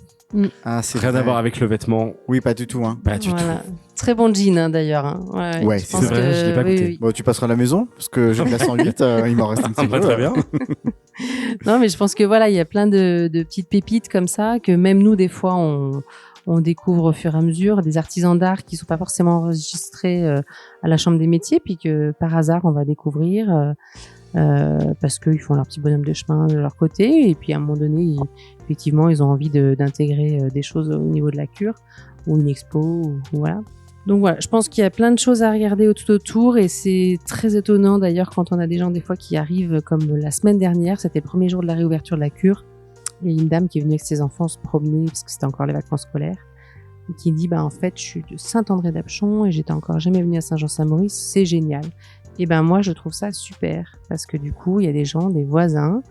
Ah, c'est Rien vrai. à voir avec le vêtement. Oui, pas du tout, hein. Pas du Voilà. Très bon jean, hein, d'ailleurs. Hein. Ouais, je c'est pense vrai, que- je l'ai pas oui, goûté. oui. Bon, tu passeras à la maison, parce que j'ai de la 108, il m'en reste un petit peu. Très bien. Non, mais je pense que voilà, il y a plein de petites pépites comme ça que même nous, des fois, on découvre au fur et à mesure, des artisans d'art qui sont pas forcément enregistrés à la Chambre des métiers, puis que par hasard, on va découvrir parce qu'ils font leur petit bonhomme de chemin de leur côté, et puis à un moment donné, effectivement, ils ont envie d'intégrer des choses au niveau de la cure, ou une expo, ou voilà. Donc voilà, je pense qu'il y a plein de choses à regarder tout autour et c'est très étonnant d'ailleurs quand on a des gens des fois qui arrivent comme la semaine dernière, c'était le premier jour de la réouverture de la cure. Et une dame qui est venue avec ses enfants se promener, parce que c'était encore les vacances scolaires, et qui dit, en fait, je suis de Saint-André-d'Apchon et j'étais encore jamais venue à Saint-Jean-Saint-Maurice, c'est génial. Et moi, je trouve ça super, parce que du coup, il y a des gens, des voisins,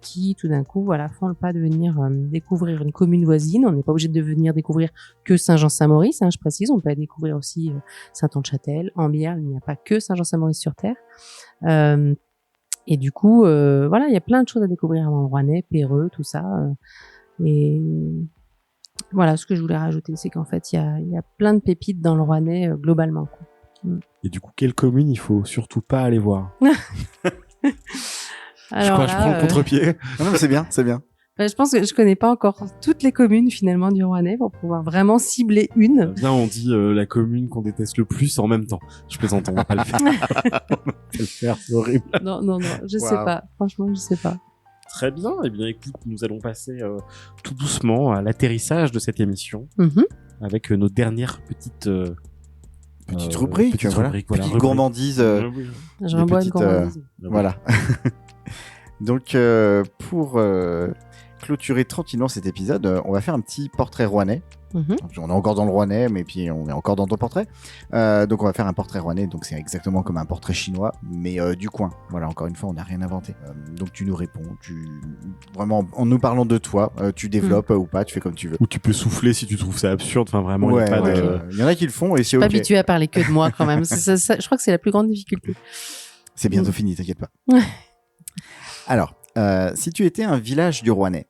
qui tout d'un coup font le pas de venir découvrir une commune voisine. On n'est pas obligé de venir découvrir que Saint-Jean-Saint-Maurice, je précise, on peut aller découvrir aussi Saint-Anne-Châtel, Ambière, il n'y a pas que Saint-Jean-Saint-Maurice sur Terre. Et du coup, il y a plein de choses à découvrir dans le Rouennais, Perreux, tout ça. Et voilà, ce que je voulais rajouter, c'est qu'en fait, il y a plein de pépites dans le Rouennais globalement, quoi. Et du coup, quelle commune il faut surtout pas aller voir? Alors je prends le contre-pied. Non, mais c'est bien, c'est bien. Je pense que je connais pas encore toutes les communes finalement du Rouennais pour pouvoir vraiment cibler une. Bien, on dit la commune qu'on déteste le plus en même temps. Je plaisante, on va pas le faire. On va pas le faire, c'est horrible. Non, je sais pas. Franchement, je sais pas. Très bien. Eh bien, écoute, nous allons passer tout doucement à l'atterrissage de cette émission avec nos dernières petites rubriques, petites petite gourmandise. J'en bois une gourmandise. Voilà. Donc, pour clôturer tranquillement cet épisode, on va faire un petit portrait rouennais. On est encore dans le Rouennais, mais puis on est encore dans ton portrait. Donc, on va faire un portrait rouennais. Donc, c'est exactement comme un portrait chinois, mais du coin. Voilà, encore une fois, on n'a rien inventé. Donc, tu nous réponds. Vraiment, en nous parlant de toi, tu développes ou pas, tu fais comme tu veux. Ou tu peux souffler si tu trouves ça absurde. Enfin, vraiment, Ouais, il y a pas de... il y en a qui le font et c'est Pas ok. habitué à parler que de moi quand même. Ça, je crois que c'est la plus grande difficulté. C'est bientôt fini, t'inquiète pas. Alors, si tu étais un village du Rouennais.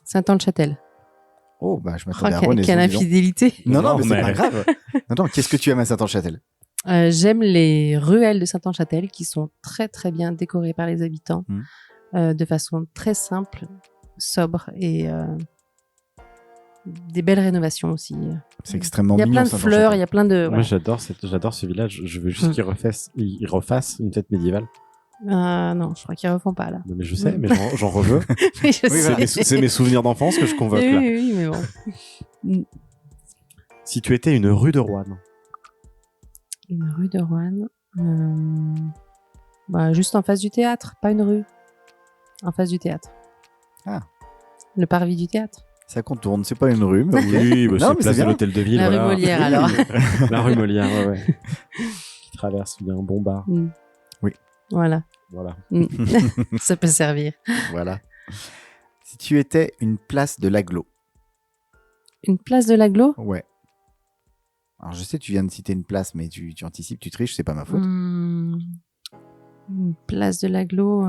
Saint-Anne-Châtel. Oh, je m'attendais à Rouennais. Quelle infidélité. Non, mais c'est pas grave. Non, qu'est-ce que tu aimes à Saint-Anne-Châtel? J'aime les ruelles de Saint-Anne-Châtel qui sont très très bien décorées par les habitants de façon très simple, sobre et des belles rénovations aussi. C'est extrêmement mignon. Il y a plein de fleurs, il y a plein de... Moi, j'adore ce village. Je veux juste qu'ils refassent une fête médiévale. Non, je crois qu'ils refont pas là. Non, mais je sais, mais j'en reveux. Oui, je sais. C'est mes souvenirs d'enfance que je convoque là. Oui, mais bon. Si tu étais une rue de Roanne. Une rue de Roanne, juste en face du théâtre, pas une rue. En face du théâtre. Ah. Le parvis du théâtre. Ça contourne, c'est pas une rue, mais oui, c'est place de l'hôtel de ville. La rue Molière, alors. La rue Molière, ouais. Qui traverse, il y a un bon bar. Oui. Voilà. Ça peut servir. Voilà. Si tu étais une place de l'agglo. Une place de l'agglo? Ouais. Alors, je sais, tu viens de citer une place, mais tu anticipes, tu triches, c'est pas ma faute. Une place de l'agglo,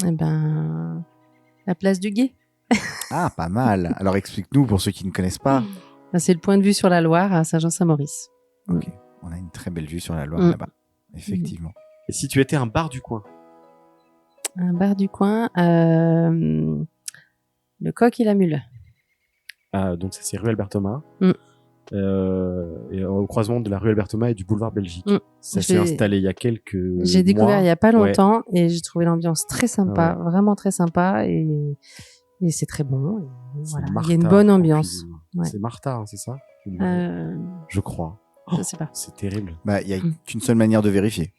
la place du Gué. Ah, pas mal. Alors, explique-nous pour ceux qui ne connaissent pas. C'est le point de vue sur la Loire à Saint-Jean-Saint-Maurice. Ok. On a une très belle vue sur la Loire là-bas. Effectivement. Et si tu étais un bar du coin? Un bar du coin, le Coq et la Mule. Ah, donc ça, c'est rue Albert Thomas. Et au croisement de la rue Albert Thomas et du boulevard Belgique. Ça s'est installé il y a quelques mois. J'ai découvert il y a pas longtemps et j'ai trouvé l'ambiance très sympa, vraiment très sympa et c'est très bon. Et voilà. Il y a une bonne ambiance. Ouais. C'est Martha, c'est ça? Je crois. Je sais pas. C'est terrible. Il y a qu'une seule manière de vérifier.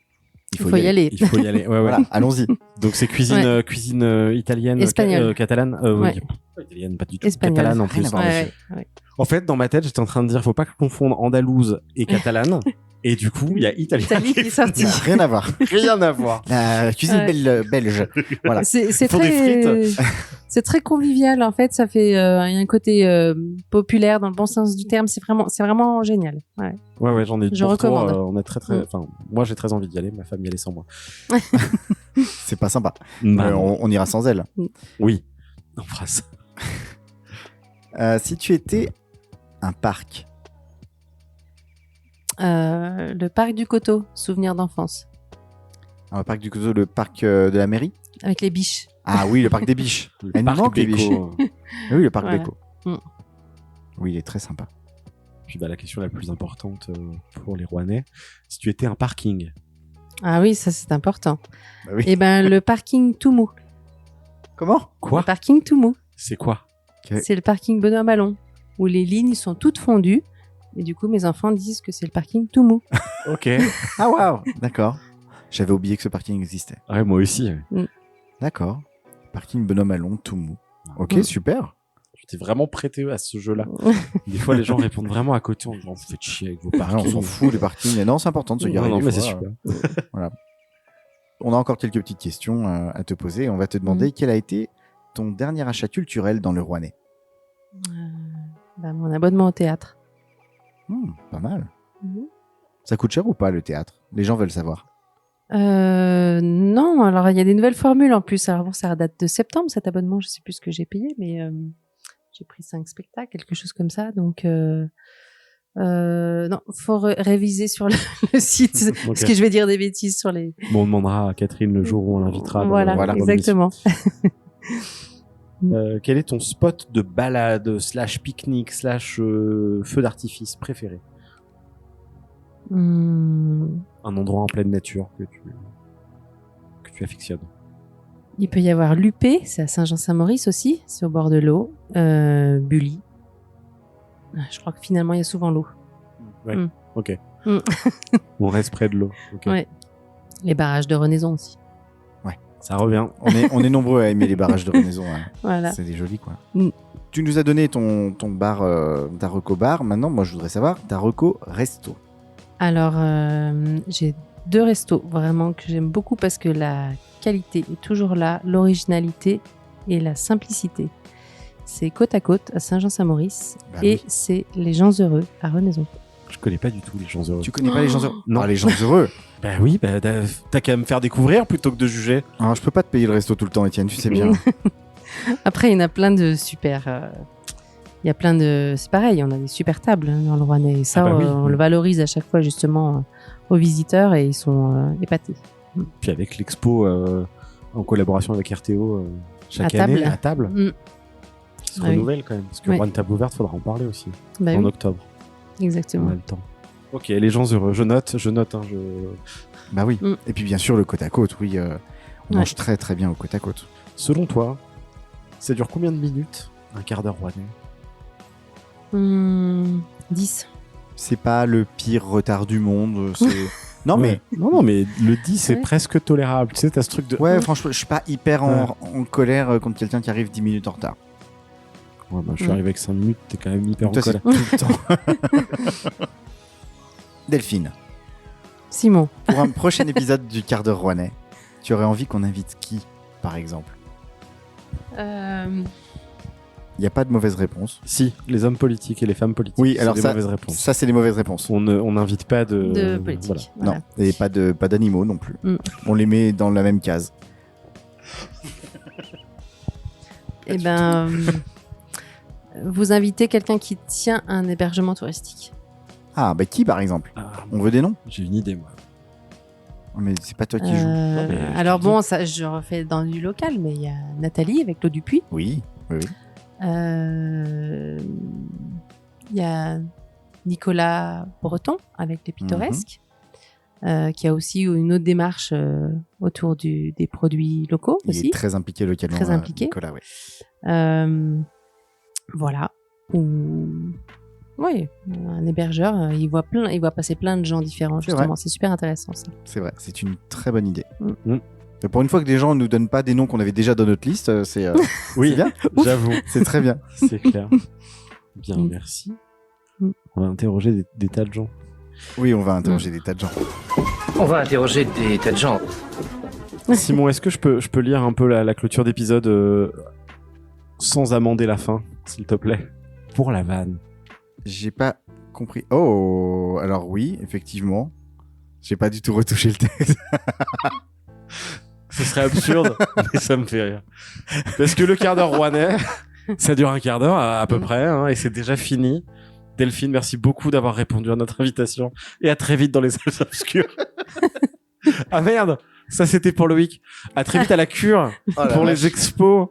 Il faut y aller. Il faut y aller. Ouais. Voilà, allons-y. Donc c'est cuisine italienne, espagnole, catalane. Ouais. Pas italienne, pas du tout. Espagnole. Catalane en plus. Ouais. En fait, dans ma tête, j'étais en train de dire, faut pas confondre andalouse et catalane. Et du coup, il y a italien qui est sorti. Rien à voir. Rien à voir. La cuisine belge. Voilà. C'est font des frites. C'est très convivial en fait. Ça fait il y a un côté populaire dans le bon sens du terme. C'est vraiment génial. Ouais, j'en ai. Je recommande. On est très. Enfin, moi, j'ai très envie d'y aller. Ma femme y allait sans moi. C'est pas sympa. On ira sans elle. Oui. On fera ça. Si tu étais un parc. Le parc du Coteau, souvenir d'enfance. Le parc du Coteau, le parc de la mairie. Avec les biches. Ah oui, le parc des biches. Le parc des biches. Oui, le parc voilà. Béco. Oui, il est très sympa. Puis la question la plus importante pour les Rouennais, si tu étais un parking. Ah oui, ça c'est important. Oui. Et le parking tout mou. Comment? Quoi? Le parking tout mou. C'est quoi? C'est le parking Benoît Ballon, où les lignes sont toutes fondues. Et du coup, mes enfants disent que c'est le parking tout mou. Ok. Ah waouh, d'accord. J'avais oublié que ce parking existait. Ouais, moi aussi. D'accord. Parking Bonhomme à Londres, tout mou. Ok, Mm. super. Tu t'es vraiment prêté à ce jeu-là. Des fois, les gens répondent vraiment à côté en disant vous faites chier avec vos Ah, parkings. on s'en fout des parkings. Non, c'est important de se garer. Non, des mais fois. c'est super. Voilà. On a encore quelques petites questions à te poser. On va te demander quel a été ton dernier achat culturel dans le Rouennais. Mon abonnement au théâtre. Pas mal. Mhm. Ça coûte cher ou pas le théâtre? Les gens veulent savoir. Non, alors il y a des nouvelles formules en plus. Alors bon, ça date de septembre cet abonnement, je sais plus ce que j'ai payé, mais j'ai pris 5 spectacles, quelque chose comme ça. Donc non, faut réviser sur le site, Ok. parce que je vais dire des bêtises sur les. Bon, on demandera à Catherine le jour où on l'invitera. Voilà, voilà. exactement. Quel est ton spot de balade / pique-nique / feu d'artifice préféré? Un endroit en pleine nature que tu affectionnes. Il peut y avoir Lupé, c'est à Saint-Jean-Saint-Maurice aussi, c'est au bord de l'eau. Bully. Je crois que finalement il y a souvent l'eau. Ouais. Ok. Mm. On reste près de l'eau. Ok. Ouais. Les barrages de Renaison aussi. Ça revient. On est nombreux à aimer les barrages de Renaison. Hein. Voilà. C'est des jolis, quoi. Mm. Tu nous as donné ton bar, ta reco bar. Maintenant, moi, je voudrais savoir ta reco resto. Alors, j'ai 2 restos vraiment que j'aime beaucoup parce que la qualité est toujours là, l'originalité et la simplicité. C'est Côte à Côte à Saint-Jean-Saint-Maurice Bah et oui. c'est Les Gens Heureux à Renaison. Je connais pas du tout les gens heureux. Tu connais pas les gens heureux? Non. Ah, les gens heureux. Bah oui, bah t'as qu'à me faire découvrir plutôt que de juger. Alors, je peux pas te payer le resto tout le temps, Étienne, tu sais bien. Après, il y en a plein de super. Il y a plein de. C'est pareil, on a des super tables hein, dans le Rouennais. Et ça, Ah bah oui. on le valorise à chaque fois justement aux visiteurs et ils sont épatés. Puis avec l'expo en collaboration avec RTO chaque À année table. à table, Mm. qui se Ah oui. renouvelle quand même. Parce que Oui. Rouen Table Ouverte, faudra en parler aussi Bah en oui, octobre. On exactement. a le temps. Ok, les gens heureux. Je note. Hein, Bah oui. Mm. Et puis, bien sûr, le côte à côte. Oui, on Ouais. mange très, très bien au côte à côte. Selon toi, ça dure combien de minutes un quart d'heure rouennais? 10. C'est pas le pire retard du monde. C'est... Non, Ouais. Non, mais le 10, c'est Ouais. presque tolérable. Tu sais, t'as ce truc de. mais... Ouais, franchement, je suis pas hyper en colère contre quelqu'un qui arrive 10 minutes en retard. Ouais, bah, je suis Mm. arrivé avec 5 minutes, t'es quand même hyper en Toi, c'est colère. tout le temps. Delphine, Simon. pour un prochain épisode du quart d'heure rouennais, tu aurais envie qu'on invite qui, par exemple? Il n'y a pas de mauvaise réponse. Si, les hommes politiques et les femmes politiques. Oui, c'est alors des ça, mauvaises réponses. ça c'est les mauvaises réponses. On n'invite pas de. De politique. Voilà. Voilà. Non, et pas d'animaux non plus. Mm. On les met dans la même case. Eh ben, vous invitez quelqu'un qui tient un hébergement touristique. Ah, bah qui par exemple? Ah, On veut des noms? j'ai une idée, moi. Mais c'est pas toi qui joues. mais je Alors te bon, ça, je refais dans du local, mais il y a Nathalie avec l'eau du puits. Oui, oui, oui. Il y a Nicolas Breton avec les pittoresques, qui a aussi une autre démarche autour des produits locaux Il aussi. est très impliqué localement. Très impliqué. Nicolas, ouais. Voilà. Oui, un hébergeur, il voit passer plein de gens différents, C'est justement. vrai. C'est super intéressant, ça. C'est vrai, c'est une très bonne idée. Mm. Et pour une fois que des gens ne nous donnent pas des noms qu'on avait déjà dans notre liste, c'est Oui, c'est bien. j'avoue. C'est très bien. C'est clair. Bien, Mm. merci. Mm. On va interroger des tas de gens. Oui, on va interroger des tas de gens. On va interroger des tas de gens. Simon, est-ce que je peux lire un peu la clôture d'épisode sans amender la fin, s'il te plaît? Pour la vanne. J'ai pas compris. Oh, alors oui, effectivement. J'ai pas du tout retouché le texte. Ce serait absurde, mais ça me fait rire. Parce que le quart d'heure rouennais, ça dure un quart d'heure à peu près, hein, et c'est déjà fini. Delphine, merci beaucoup d'avoir répondu à notre invitation. Et à très vite dans les salles obscures. Ah merde, ça c'était pour le week. À très vite à la cure, pour les expos,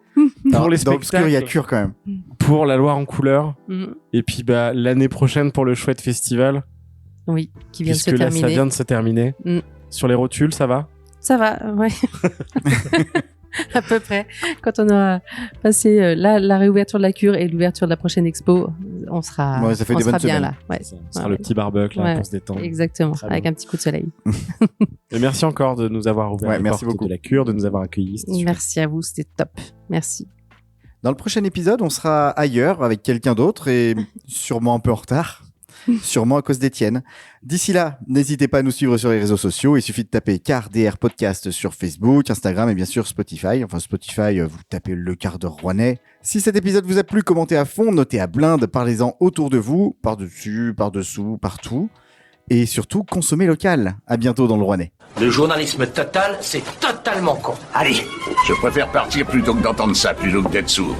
pour les Dans Obscur, il y a spectacles, Cure quand même. pour la Loire en couleur. Mhm. Et puis bah, l'année prochaine pour le Chouette Festival, Oui, qui vient de puisque se là terminer. ça vient de se terminer. Mm. Sur les rotules, ça va? Ça va, ouais. à peu près. Quand on aura passé la réouverture de la cure et l'ouverture de la prochaine expo, on sera, Ouais, ça fait on des sera bonnes bien semaines. là. Ouais. Ça sera le petit barbecue là, Ouais. pour se détendre. Exactement, Très avec bien. un petit coup de soleil. Et merci encore de nous avoir ouvert Ouais, les merci portes beaucoup. de la cure, de nous avoir accueillis. C'était super. Merci à vous, c'était top. Merci. Dans le prochain épisode, on sera ailleurs avec quelqu'un d'autre et sûrement un peu en retard. Sûrement à cause d'Étienne. D'ici là, n'hésitez pas à nous suivre sur les réseaux sociaux. Il suffit de taper Quart DR Podcast sur Facebook, Instagram et bien sûr Spotify. Enfin, Spotify, vous tapez le quart d'heure rouennais. Si cet épisode vous a plu, commentez à fond, notez à blinde, parlez-en autour de vous, par-dessus, par-dessous, partout. Et surtout, consommez local. À bientôt dans le Rouennais. Le journalisme total, c'est totalement con. Allez, Je préfère partir plutôt que d'entendre ça, plutôt que d'être sourd.